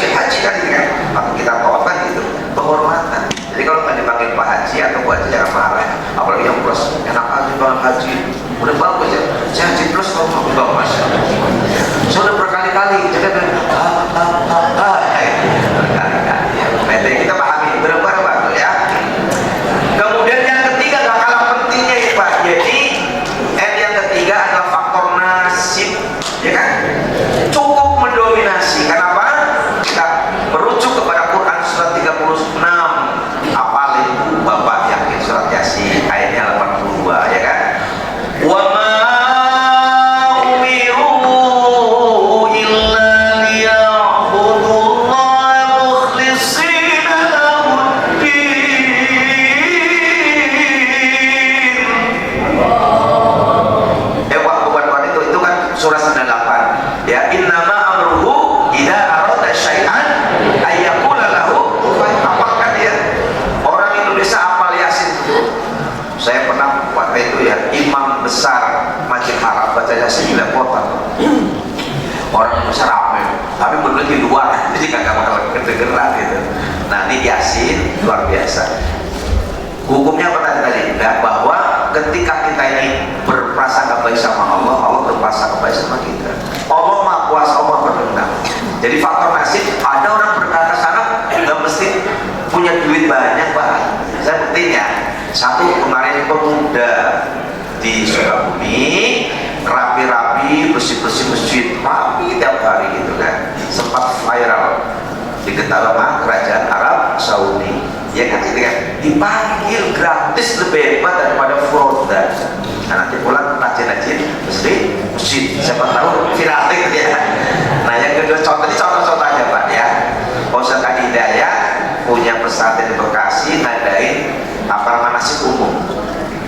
gitu kan, maka kita tawarkan gitu, penghormatan. Jadi kalau nggak dipanggil Pak Haji atau Bu Haji jangan marah, apalagi yang plus, enak aja Bang Haji, udah bagus ya, saya haji plus kalau mau Bang, Masya Allah. Saya udah berkali-kali, jadi berkali-kali, kita pahami, berapa ya. Kemudian yang ketiga gak kalah pentingnya ya Pak, jadi yang ketiga adalah faktor nasib, ya kan? Cukup mendominasi. Kenapa? Kita merujuk kepada Quran surat 36. Apalin Bapak yakin surat Yasin ayatnya 82, ya kan? Wa ma umiru illa liya'budullaha mukhlishina lahuddin. Bukan itu kan surah 98 ya. Innama amruhu idza arada syai'an ayyaqula lahu kun. Apakah ya orang Indonesia hafal Yasin itu? Saya pernah waktu itu ya, imam besar Masjid Haram baca Yasin di lepotan. Orang besar apa? Tapi menurut di luar, jadi kagak bakal kedengeran gitu. Nah ini Yasin luar biasa. Hukumnya apa tadi? Nah, bahwa ketika kita ini berprasangka baik sama Allah, Allah berprasangka baik sama kita. Allah Maha Kuasa, Allah berkehendak. Jadi faktor nasib, ada orang berkata sana nggak mesti punya duit banyak Pak. Saya buktinya, satu kemarin pemuda di Sukabumi rapi-rapi, bersih-bersih masjid, rapi tiap hari gitu kan, sempat viral di Ketawama kerajaan Arab Saudi. ya kan gitu kan, dipanggil gratis lebih hebat daripada Froda. Nah nanti pulang rajin-rajin mesti masjid, siapa tahu viral gitu ya. Nah yang kedua contoh ini contoh-contoh aja Pak ya. Pak Ustadz Adi Hidayat punya pesantren di Bekasi ngadain manasik umum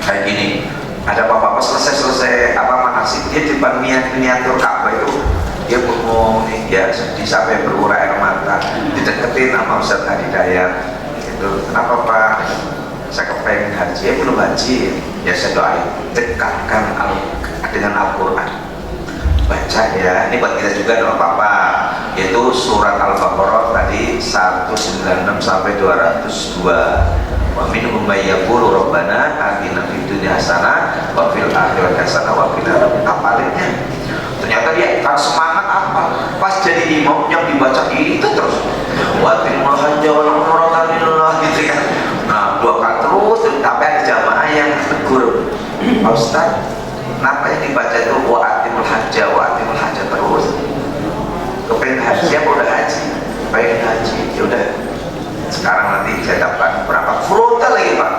kayak gini. Ada bapak-bapak selesai manasik, dia di depan miniatur Ka'bah itu dia bengong nih, ya sedih sampai berurai air mata, dideketin sama Ustadz Adi Hidayat gitu. Kenapa Pak? Saya kepengen haji, ya belum haji ya, saya doain dekatkan dengan Al-Quran, baca ya, ini buat kita juga doa Papa, yaitu surat Al-Baqarah tadi 196 sampai 202. Wa minhum may yaqulu rabbana atina fid dunya hasanah wa fil akhirati hasanah wa qina adzabannar. Ternyata dia kan semangat apa? Pas jadi imam yang dibaca itu terus. Wa fil hajja wal umrata lillah gitu kan. Nah, doakan terus sampai ada jamaah yang tegur. Pak Ustaz, kenapa yang dibaca itu wa atimul hajja terus? Kepengen haji apa udah haji? Pengen haji, ya udah. Sekarang nanti saya dapat berapa fruta lagi Pak,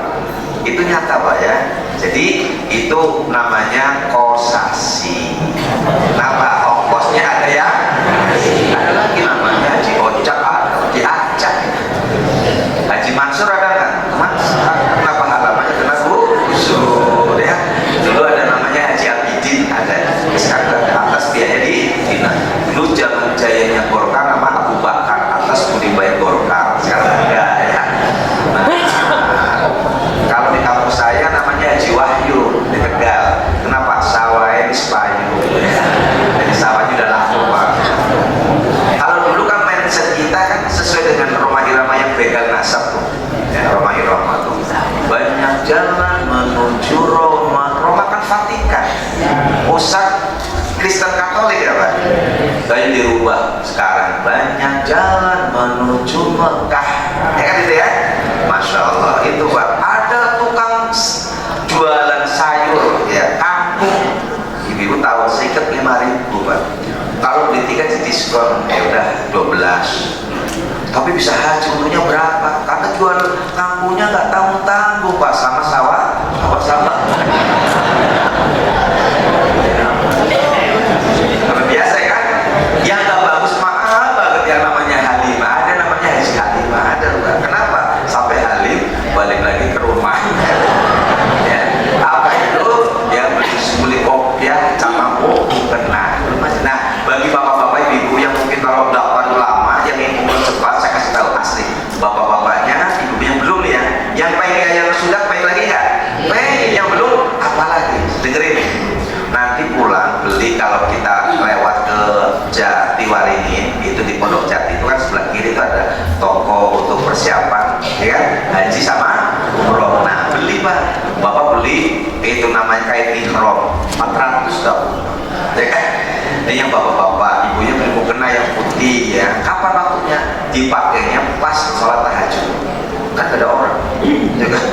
itu nyata Pak ya. Jadi itu namanya kosasi. Kenapa? Ongkosnya ada ya, ada lagi namanya haji ojak, ada haji acak, haji mansur ada nggak Mas? Kenapa halamannya kena busur ya. Dulu ada namanya haji abidin, ada. Sekarang ada atas biaya di Dina. Dulu zaman jayanya Golkar nama Abu Bakar, atas budi baik Golkar. Sekarang enggak ya. Nah, kalau di kampus saya namanya Haji Wahyu di Tegal. Kenapa? Sawahnya di Sepayu. Jadi sawahnya udah laku Pak. Kalau dulu kan mindset kita kan sesuai dengan Roma Irama yang begal nasab tuh. Ya, Roma Irama tuh. Banyak jalan menuju Roma. Roma kan Vatikan. Pusat Kristen Katolik ya Pak. Tapi dirubah sekarang banyak jalan menuju Mekah. Ya kan itu ya? Masya Allah itu Pak. Ada tukang jualan sayur ya, kangkung. Ibu tahu seikat 5.000 Pak. Kalau beli tiket di diskon ya udah 12. Tapi bisa haji umurnya berapa? Karena jual kangkungnya nggak tanggung-tanggung Pak, sama sawah, sama. Biasa kan? Yang nggak bagus mahal banget yang namanya Halimah. Ada namanya Haji Halimah, ada Pak. Kenapa? Sampai Halim balik lagi ke rumah. Ya, apa itu? Ya beli kopi ya, camaku kena. Nah, bagi bapak-bapak ibu yang mungkin kalau daftar lama, yang ingin umur cepat, saya kasih tahu asli. Bapak-bapaknya, ibu yang belum ya, yang pengen yang sudah pengen lagi nggak? Pengen yang belum, apalagi dengerin. Nanti pulang beli, kalau kita lewat ke Jatiwaringin itu di Pondok Jati itu kan sebelah kiri itu ada toko untuk persiapan ya kan haji sama umroh. Nah beli Pak, Bapak beli itu namanya kain ihram 400 tahun ya kan. Ini yang bapak-bapak ibunya beli mukena yang putih ya, kapan waktunya dipakainya pas sholat tahajud kan ada orang ya kan.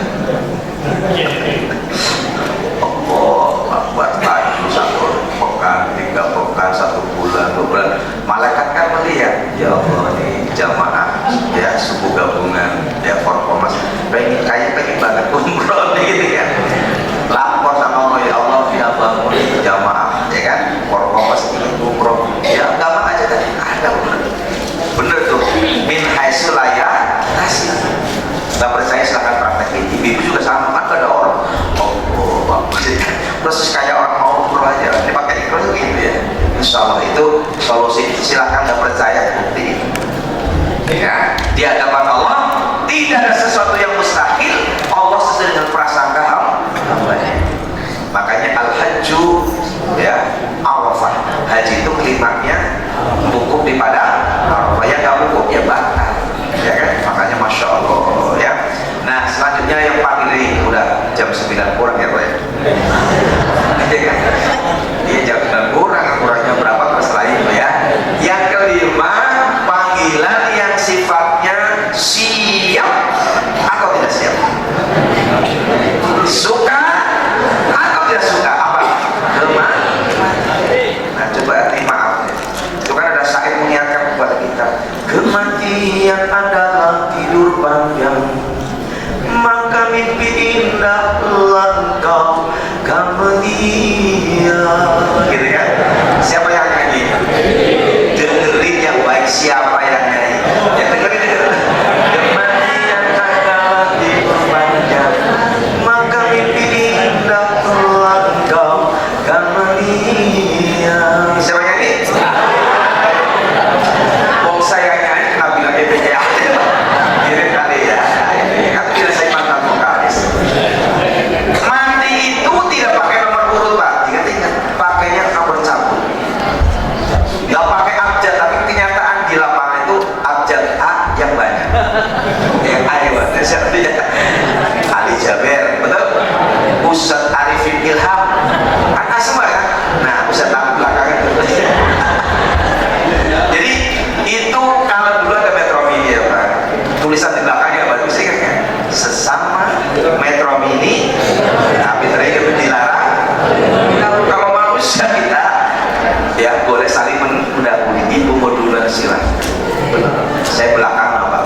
Buat baju 1 pekan, 3 pekan, 1 bulan, 2 bulan. Malaikat kan melihat, ya Allah nih jamaah ya suku gabungan ya Forkomas pengen banget umroh gitu kan. Lapor sama Allah, ya Allah ya bangun jamaah ya kan Forkomas ingin umroh ya gampang aja tadi ada bener tuh min haitsu la yahtasib. Nggak percaya silahkan praktekin. Ibu juga sama kan ada orang terus kayak orang mau umroh aja dipakai iklan gitu ya. Insya Allah itu solusi. Silahkan nggak percaya bukti ya di hadapan Allah tidak ada sesuatu yang mustahil. Allah sesuai dengan prasangka hambanya. Makanya al-hajju ya Arafah, haji itu klimaknya wukuf di padang Arafah. Yang nggak wukuf ya batal ya kan. Makanya Masya Allah ya. Nah selanjutnya yang paling ini udah jam 9 kurang ya Pak ya. Ya kan? Dia jam 9 kurangnya berapa terserah itu ya. Yang kelima panggilan yang sifatnya siap atau tidak siap, suka atau tidak suka, apa? Nah coba maaf itu kan ada syair mengingatkan kepada kita, kematian adalah tidur panjang mimpi indah engkau kan melia. Gitu kan? Siapa yang nyanyi? Dengerin yang baik, siapa yang nyanyi? Yang dengerin kematian akan diperpanjang, maka mimpi indah engkau kan melia. Siapa yang nyanyi? Wong saya nyanyi kenapa bilang BPJS? Gini kali ya. Kan tidak saya mantan vokalis. Mati itu tidak pakai nomor urut Pak. Ingat-ingat, pakainya nomor cabut. Gak pakai abjad, tapi kenyataan di lapangan itu abjad A yang banyak. Yang A ya Pak. Siapa dia? Ali Jaber, betul? Ustadz Arifin Ilham. Kan semua kan? Nah, Ustadz tahu belakangan. Jadi itu kalau dulu ada Metro Mini ya Pak. Tulisan di belakangnya bagus sih kan? Sesama Metro Mini, tapi ternyata dilarang. Kalau manusia kita ya boleh saling mendahului. Ibu mau duluan silahkan. Saya belakangan Pak.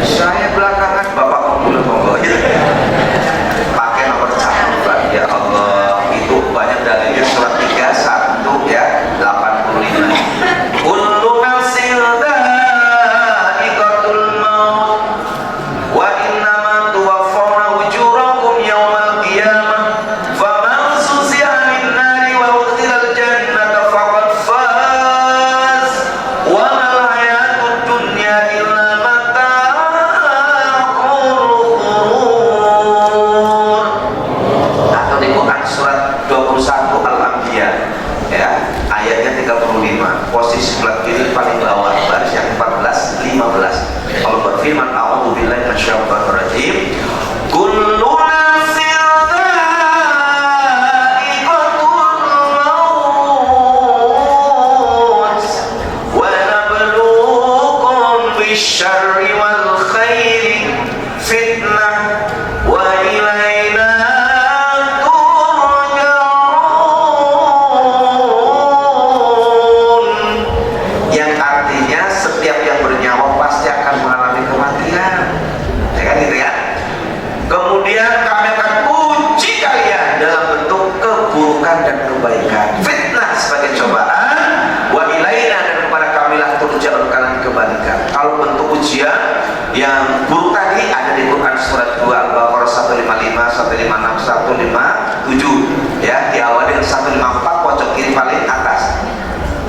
Saya belakangan, Bapak mau duluan monggo. Pakai nomor cabut Pak. Ya Allah, itu banyak dalilnya surat 31 ya 85. Kullu nafsin dha'iqatul maut wa innama tuwaffawna ujurakum yawmal qiyamah faman zuhziha 'anil nari wa udkhilal jannata faqad faz wa mal hayatud dunya illa mata'ul ghurur. Atau di Quran surat 21 Al-Anbiya ya, ayatnya 35, posisi sebelah kiri paling bawah, baris yang 14, 15. Allah berfirman, a'udzubillahi minasyaitonir rajim. Kullu nafsin dha'iqatul maut wa nabluukum bisyarri wal khairi fitnah wa ilaina turja'un. Yang artinya setiap yang bernyawa pasti akan mengalami kematian, ya kan gitu ya. Kemudian kami akan uji kalian dalam bentuk keburukan dan kebaikan, fitnah sebagai cobaan, wa ilaina, dan kepada kamilah turja'un, kalian dikembalikan. Kalau bentuk ujian yang buruk tadi ada di Quran surat 2 Al-Baqarah 155, 156, 157 ya, diawali dengan 154 pojok kiri paling atas.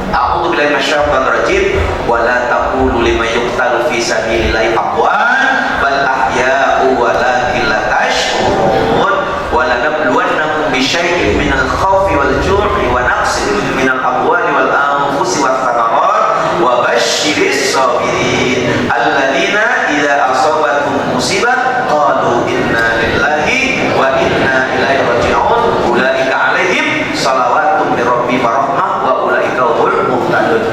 A'udzubillahi minasyaitonir rajim. Wa la taqulu liman yuqtalu fi sabilillahi amwat bal ahya'u walakin la tash'urun. Wa lanabluwannakum bi syai'in minal khawfi wal ju'i wa naqsin minal amwali wal anfusi wath thamarat wa basyyiris sabirin alladzina idza asabatuhum musibah qalu inna lillahi wa inna ilaihi raji'un ulaika 'alaihim shalawatun min rabbihim wa rahmah wa ulaika humul muhtadun.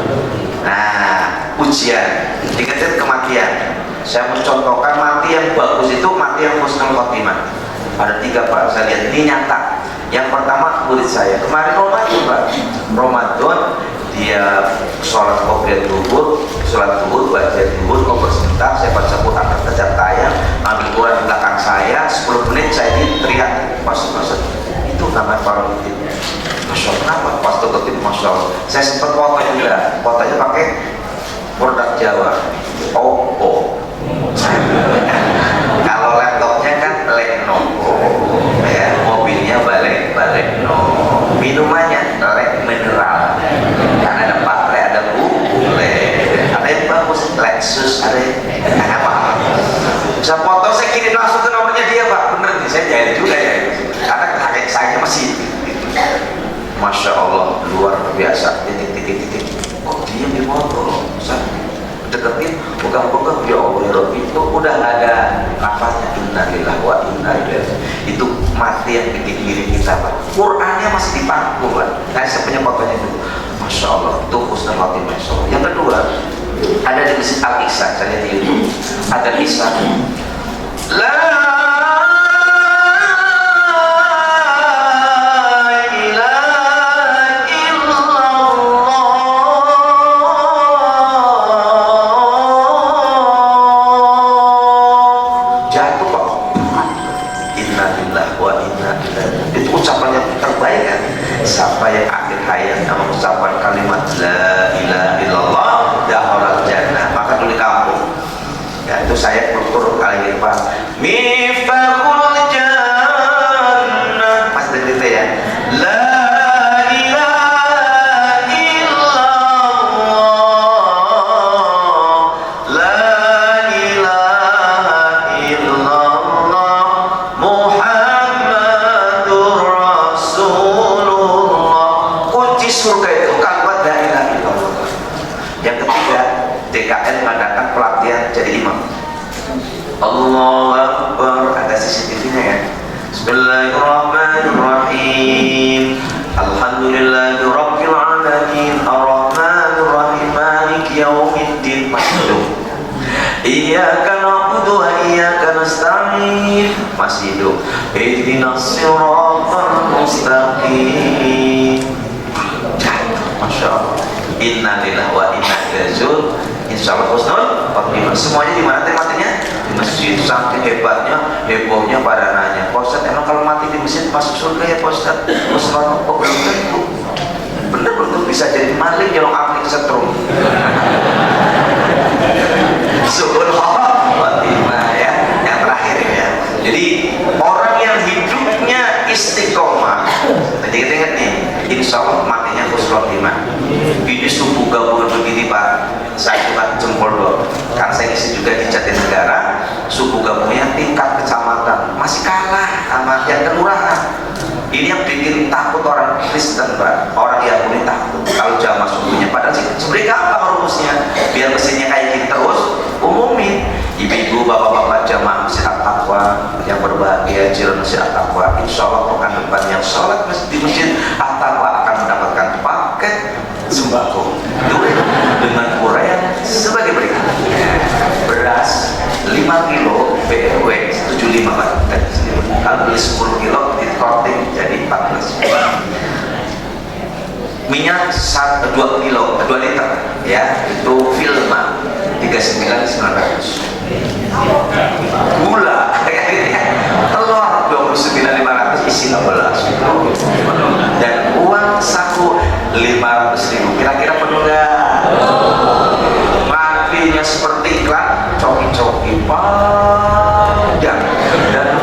Nah, ujian dikatakan kematian. Saya mencontohkan mati yang bagus itu mati yang husnul khotimah. Ada 3 Pak, saya lihat ini nyata. Yang pertama murid saya kemarin Ramadan Pak. Ramadan dia sholat qobliyah zuhur, sholat zuhur, baca zuhur, ngobrol sebentar, saya baca Quran terkejap tayang, ambil Quran di belakang saya, 10 menit saya teriak, masuk, itu namanya paralitik. Masya Allah, kenapa? Pas tutup itu Masya Allah. Saya sempat foto juga, fotonya pakai produk Jawa, Oppo. Kalau laptopnya kan Lenovo, ya, mobilnya balik no, minumannya lek mineral, kan ada baterai, ada bule, ada yang bagus, Lexus, ada yang apa? Saya foto, saya kirim langsung ke nomornya dia Pak, bener nih, saya jahit juga ya, karena kakek saya masih. Masya Allah, luar biasa, titik. Kok dia di motor? Saya deketin, bukan ya Allah ya Rabbi, itu udah nggak ada nafasnya. Innalillahi wa inna ilaihi. Itu mati yang bikin diri kita Pak. Qurannya masih dipangku Pak. Saya punya fotonya itu. Masya Allah, itu husnul khotimah. Yang kedua, ada di Masjid Al-Iqsa, saya lihat di YouTube. Ada Iqsa. La jatuh Pak, innalillahi wa inna ilaihi. Itu ucapan yang terbaik kan. Siapa yang akhir hayatnya mengucapkan kalimat la ilaha illallah dakhala jannah, maka dulu di kampung. Ya, itu saya kultur kali ini Pak. Miftahul jannah. Mas dengar itu ya. La ilaha illallah. La ilaha illallah. Muhammadur Rasulullah. Kunci surga itu kalimat la ilaha illallah. Yang ketiga, DKN mengadakan pelatihan jadi imam. Allahu Akbar, ada CCTV-nya ya. Bismillahirrahmanirrahim. Alhamdulillahirabbil alamin, arrahmanirrahim, maliki yaumiddin. Masih. Iyyaka na'budu wa iyyaka nasta'in. Masih hidup. Ihdinas siratal mustaqim. Masya Allah. Inna lillahi wa inna ilaihi raji'un. Insyaallah husnul khotimah. Semuanya di mana matinya? Di masjid. Saking hebatnya, hebohnya pada nanya, Pak Ustadz, emang kalau mati di masjid masuk surga ya Pak Ustadz? Ustadz, kok belum tentu? Bener-bener bisa jadi maling yang api kesetrum. Subhanallah khotimah ya. Yang terakhir ya. Jadi orang yang hidupnya istiqomah, ingat nih, insya Allah matinya husnul khotimah. Ini subuh gabungan begini Pak, saya cuma jempol doang. Karena saya isi juga di Jatinegara, subuh gabungnya tingkat kecamatan masih kalah sama yang kelurahan. Ini yang bikin takut orang Kristen Pak, orang Yahudi takut kalau jamaah subuhnya. Padahal sebenarnya gampang rumusnya, biar mesinnya kayak gini terus, umumin. Ibu-ibu, bapak-bapak jamaah Masjid At-Taqwa yang berbahagia, jiran Masjid At-Taqwa, insya Allah pekan depan yang sholat di Masjid At-Taqwa akan mendapatkan paket sembako dengan uraian sebagai berikut. Beras 5 kilo BRW 75 Pak. Kalau beli 10 kilo di korting jadi 14. Minyak 2 kilo 2 liter ya, itu Vilma 39.900. Gula telur 29.500 isi 16, dan uang saku 500.000. Kira-kira penuh nggak? Matinya seperti iklan coki-coki panjang dan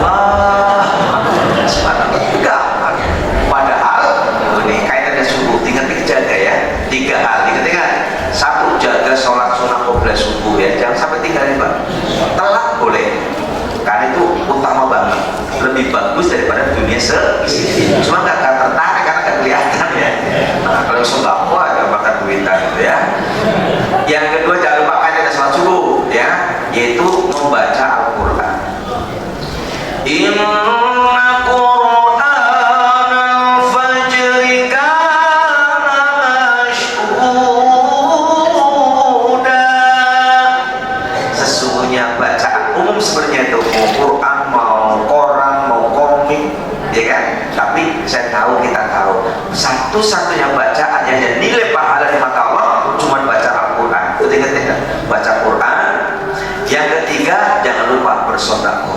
enggak. Padahal ini kaitan dengan subuh, tinggal dijaga ya. 3 hal ingat. 1, jaga sholat sunnah qobliyah subuh ya, jangan sampai tinggalin Pak. Telat boleh, karena itu utama banget, lebih bagus daripada dunia seisi. Cuma nggak tertarik karena nggak kelihatan ya. Nah, kalau sembako ada bakal duitan gitu ya. Yang kedua, jangan lupa ada sholat subuh ya, yaitu membaca Al-Quran. Inna Qur'anal fajri kana mashhuda. Sesungguhnya bacaan umum sebenarnya itu mau Quran, mau koran, mau komik, ya kan? Tapi saya tahu, kita tahu satu-satunya bacaan yang ada nilai pahala di mata Allah cuma baca Al-Quran. Itu ingat, baca Quran. Yang ketiga, jangan lupa bersedekah.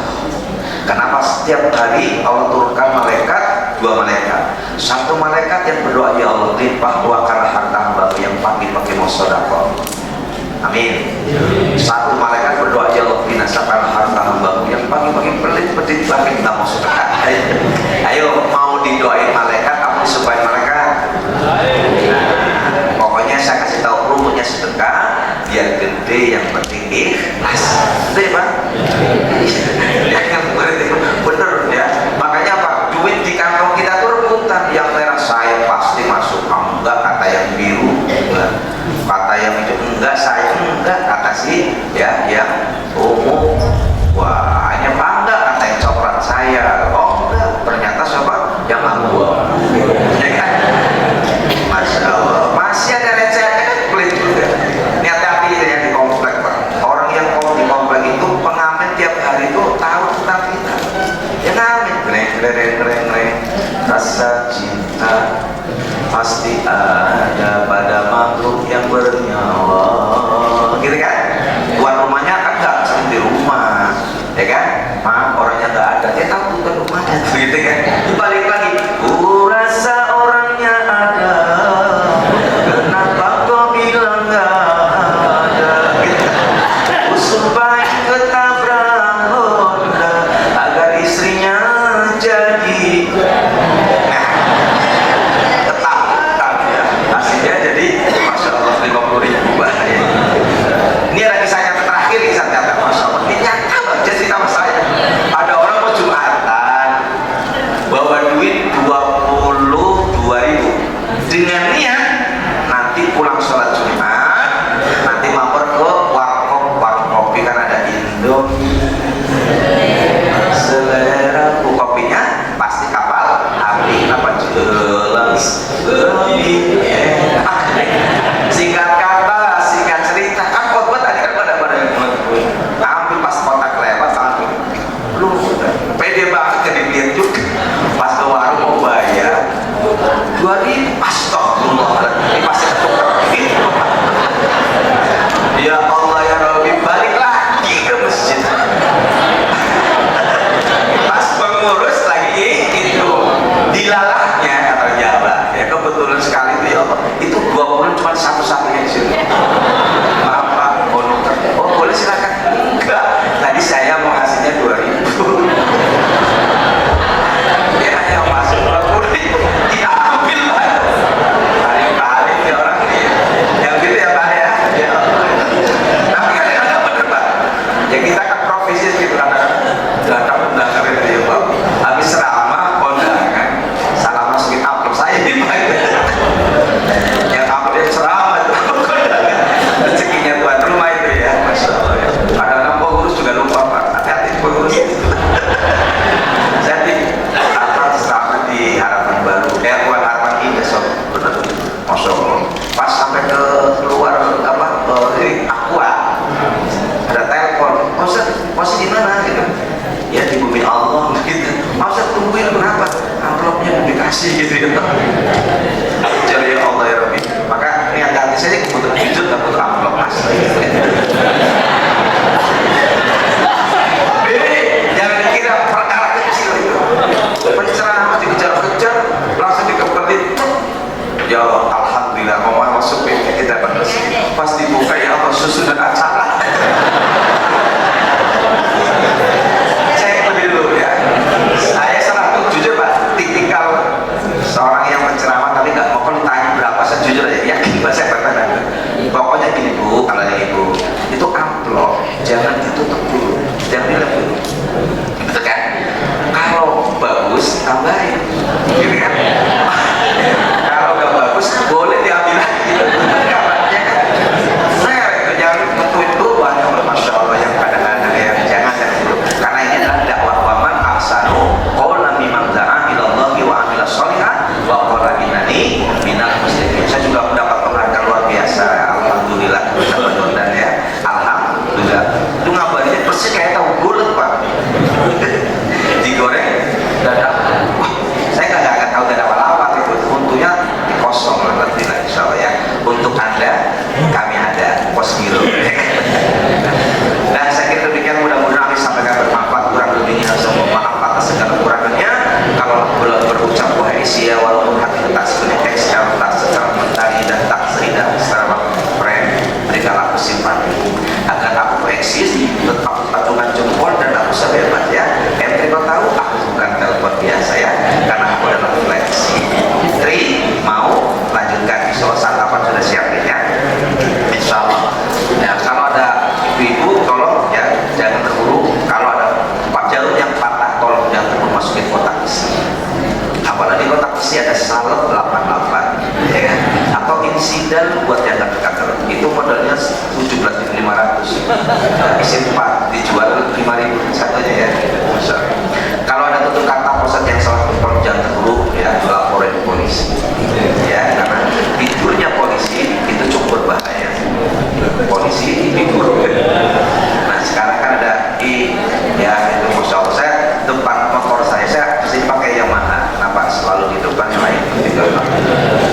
Kenapa setiap hari Allah turunkan malaikat, 2 malaikat. 1 malaikat yang berdoa, ya Allah limpah ruahkanlah harta hamba yang pagi-pagi mau sedekah. Amin. 1 malaikat berdoa, ya Allah binasakanlah harta hamba yang pagi-pagi pelit-pelit lagi nggak mau sedekah. Ayo, mau didoain malaikat, kamu disumpahin malaikat. Pokoknya saya kasih tahu rumusnya sedekah, biar gede yang penting ikhlas. Betul ya Pak? Bener ya. Makanya apa? Duit di kantong kita tuh rebutan. Yang merah saya pasti masuk, enggak, kata yang biru enggak, kata yang hijau enggak, saya enggak, kata si ya yang ungu, wah hanya bangga, kata yang coklat saya, oh enggak, ternyata siapa yang aku, ya kan? Masya Allah, masih ada recehnya kan, pelit juga. Ini hati-hati yang di komplek Pak. Orang yang di komplek itu pengamen tiap hari itu tahu tentang kita. Ya ngamen, reng, rasa cinta pasti ada pada makhluk yang bernyawa, gitu kan? Tuan rumahnya kan nggak sering di rumah, ya kan? Maaf, orangnya nggak ada, dia tahu tuan rumah. begitu kan? Balik lagi, ku rasa orangnya ada, kenapa kau bilang nggak ada? Gitu. Ku sumpahin ketabrak Honda agar istrinya jadi. Nah, tetap ya. Hasilnya jadi, masya Allah 50.000 bahaya. Ini ada kisahnya terakhir, kisah nyata, masya Allah. Ini nyata loh, jadi sama saya. Ada orang mau Jumatan, bawa duit 22.000 dengan niat nanti pulang sholat Jumat, nanti mampir ke warung kopi kan ada Indo. Selera kopinya pasti kapal api apa jelas lebih enak. Singkat kata, singkat cerita, kan khotbah tadi kan pada ambil pas kotak lewat ambil lu pede banget jadi lihat juga pas ke warung mau bayar 2.000 astagfirullahaladzim pasti ketukar gitu. Ya Allah ya Rabbi, balik lagi ke masjid. Pas pengurus lagi itu dilalahnya kata Jawa ya, kebetulan sekali itu ya Allah, itu 20 cuma satu-satunya di sini. Maaf Pak, oh boleh silakan. Enggak, tadi saya mau hasilnya 2.000. Ya yang masuk 20.000 diambil lah. Tarik ya orang ini. Yang gitu ya Pak ya. Ya. Tapi kadang-kadang bener Pak. Ya kita kan profesi gitu kadang-kadang belakang itu ya Pak. Habis ceramah kondangan, salah masukin amplop saya di Pak. Yang amplopnya ceramah itu kondangan. Rezekinya tuan rumah itu ya, masya Allah ya. Kadang-kadang pengurus juga lupa Pak. Hati-hati pengurus. Jadi apa ceramah di Harapan Baru, Tuan Harapan ini besok benar, masya Allah. Pas sampai ke keluar apa Aqua, ada telepon, Ustaz di mana gitu? Ya di bumi Allah gitu. Ustaz tungguin kenapa? Amplopnya udah dikasih gitu ya. Jadi ya Allah ya Rabbi. Maka niat hati saya kebutuhan jujur dan butuh amplop mas. Jangan dikira perkara kecil itu. Penceramah dikejar-kejar, langsung dikepelin. Ya Allah, alhamdulillah, mau masuk kita bagus. Pas dibuka ya Allah, susu dan acara. Cek lebih dulu ya. Saya selalu jujur Pak, tipikal seorang yang menceramah tapi nggak mau ditanya berapa, saya jujur aja yakin bahasa pertanyaan. Pokoknya gini Bu, kalau Ibu itu amplop jangan ditutup dulu, jangan dilem dulu, betul kan? Kalau bagus tambahin, gitu kan? Kalau nggak bagus boleh diambil lagi. Nah, jangan tentuin dulu banyak masya Allah yang kadang-kadang ya jangan dulu, karena ini adalah dakwah waman ahsanu qawlan mimman da'a ilallahi wa amila sholihan wa qala innani minal muslimin. Saya juga mendapat penghargaan luar biasa, alhamdulillah dan ya, alhamdulillah. Itu ngabarinnya persis kayak tahu bulat Pak. Digoreng dadak. Wah, saya nggak akan tahu dadak apa itu. Untungnya kosong nanti lah insya Allah ya. Untuk Anda kami ada pos giro. Dan saya kira demikian, mudah-mudahan kami sampaikan bermanfaat. Kurang lebihnya semua maaf atas segala kekurangannya. Kalau berucap wahai sia walaupun hati tak sepenuhnya tekstil tak secara mentari dan tak seindah secara friend, berikanlah aku simpati agar aku eksis tetap patungan jempol dan aku sebebas ya. Entry kau tahu aku bukan telepon biasa ya, karena aku adalah fleksi. Tri mau lanjutkan insya sarapan sudah siapin ya, insya Allah. Ya, kalau ada ibu-ibu tolong ya jangan terburu. Kalau ada jalur yang patah tolong jangan terburu masukin kotak isi. Apalagi kotak isi ada salep 88 ya kan? Atau insiden buat yang dekat itu modelnya 17.500 isi 4 dijual 5.000 satunya ya. Kalau ada tutur kata posat yang salah tolong jangan terburu ya, laporin polisi ya, karena tidurnya polisi itu cukup berbahaya. Polisi tidur. Nah sekarang kan ada ya itu masya Allah, saya depan motor saya pasti pakai Yamaha. Kenapa selalu di depan yang lain juga.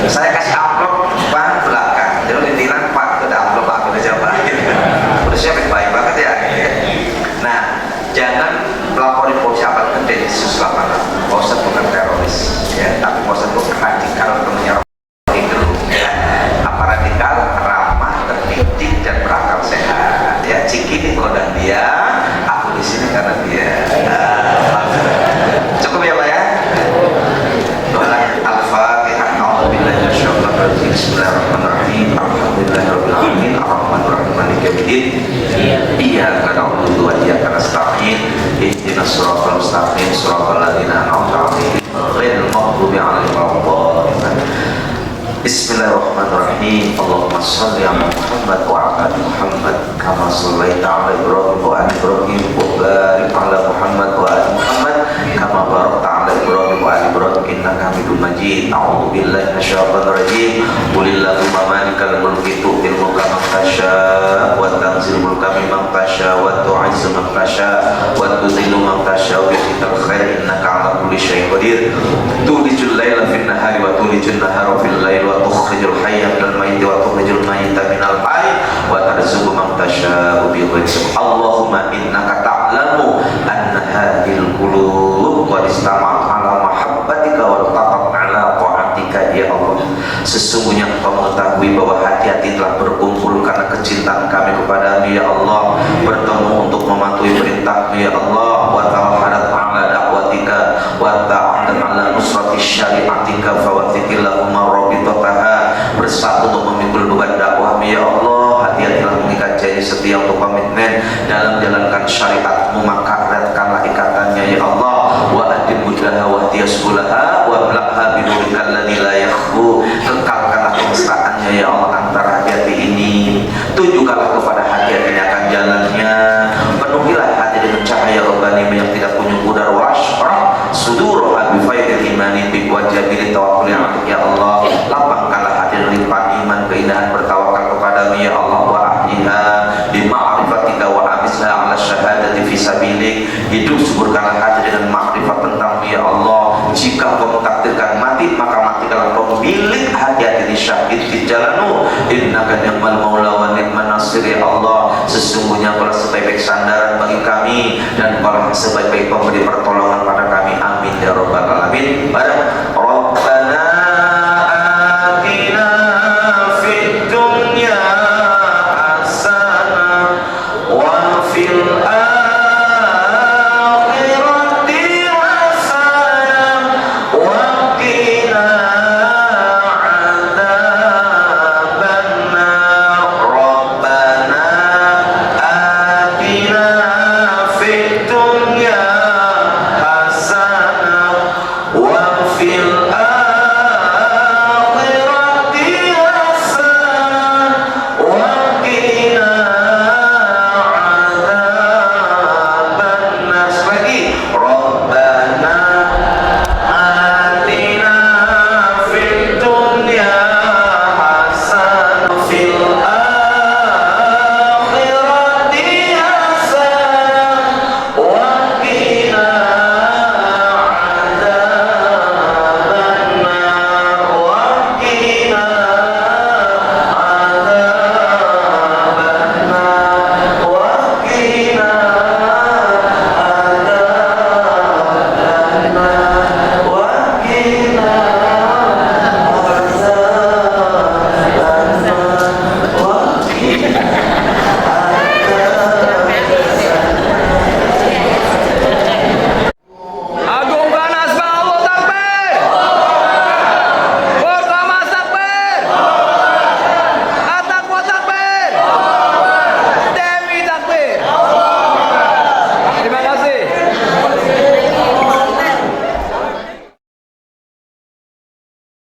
Saya kasih amplop ban belakang, jadi lintiran Pak ada amplop aku udah jawab. Udah siapin baik banget ya. Nah jangan melaporin polisi apa ke Densus 8. siratal ladzina an'amta 'alaihim ghairil maghdubi 'alaihim waladdallin. Bismillahirrahmanirrahim. Allahumma shalli ala Muhammad wa ala ali Muhammad kama shallaita ala Ibrahim wa ala Ibrahim wa barik ala Muhammad wa ala Muhammad kama barakta ala Ibrahim wa ala Ibrahim innaka Hamidum Majid. A'udzu billahi minasyaitonir rajim. Qulillahumma malikal mulki tu'til mulka man tasya wa tanzilul mulka mimman tasya wa tu'izzu man tasya wa tudhillu man tasya bi yadikal khair innaka ala kulli syai'in qadir. Tulijul laila fin nahari wa tulijul nahara fil laili wa tukhrijul hayya minal mayyiti wa tukhrijul mayyita minal hayy wa tarzuqu man tasya'u bighairi hisab. Allahumma innaka ta'lamu anna hadhil qulub qad istama'at ala mahabbatika wa taqat ala ta'atika ya Allah. Sesungguhnya Engkau mengetahui bahwa hati-hati telah berkumpul karena kecintaan kami kepada-Mu ya Allah, bertemu untuk mematuhi perintah-Mu ya Allah, wa tawahadat ala da'watika wa ta'adat ala nusrati syari'atika fawathiqillahumma rabbitataha, bersatu untuk memikul beban dakwah-Mu ya Allah. Hati-hatilah mengikat janji setia untuk komitmen dalam menjalankan syariat-Mu, maka eratkanlah ikatannya ya Allah. Wa adim mudaha wa tiasbulaha wa blaqha binurikal ladzi la yakhfu, kekalkanlah kemesraannya ya Allah antara hati-hati ini, tunjukkanlah kepada hati-hati ini akan jalannya, penuhilah hati dengan cahaya Rabbani yang tidak punya pudar wa ashrah sudurah bi faidil imani bi wajibili tawakkul ya Allah. Lapangkanlah hati dengan limpahan iman, keindahan bertawakal kepada-Mu ya Allah. Wa ahliha bi ma'rifatika wa amisha ala syahadati fi sabilik, hidup suburkanlah hati dengan makrifat tentang-Mu ya Allah. Jika Engkau mentakdirkan mati, maka matikanlah Engkau milik hati-hati di syahid fi jalanu innaka ni'mal maula wa ni'man nasir ya Allah. Sesungguhnya Engkau sebaik-baik sandaran bagi kami dan Engkau sebaik-baik pemberi pertolongan pada kami. Amin ya rabbal alamin. Bareng Rabbana atina fid dunya hasanah wa fil feel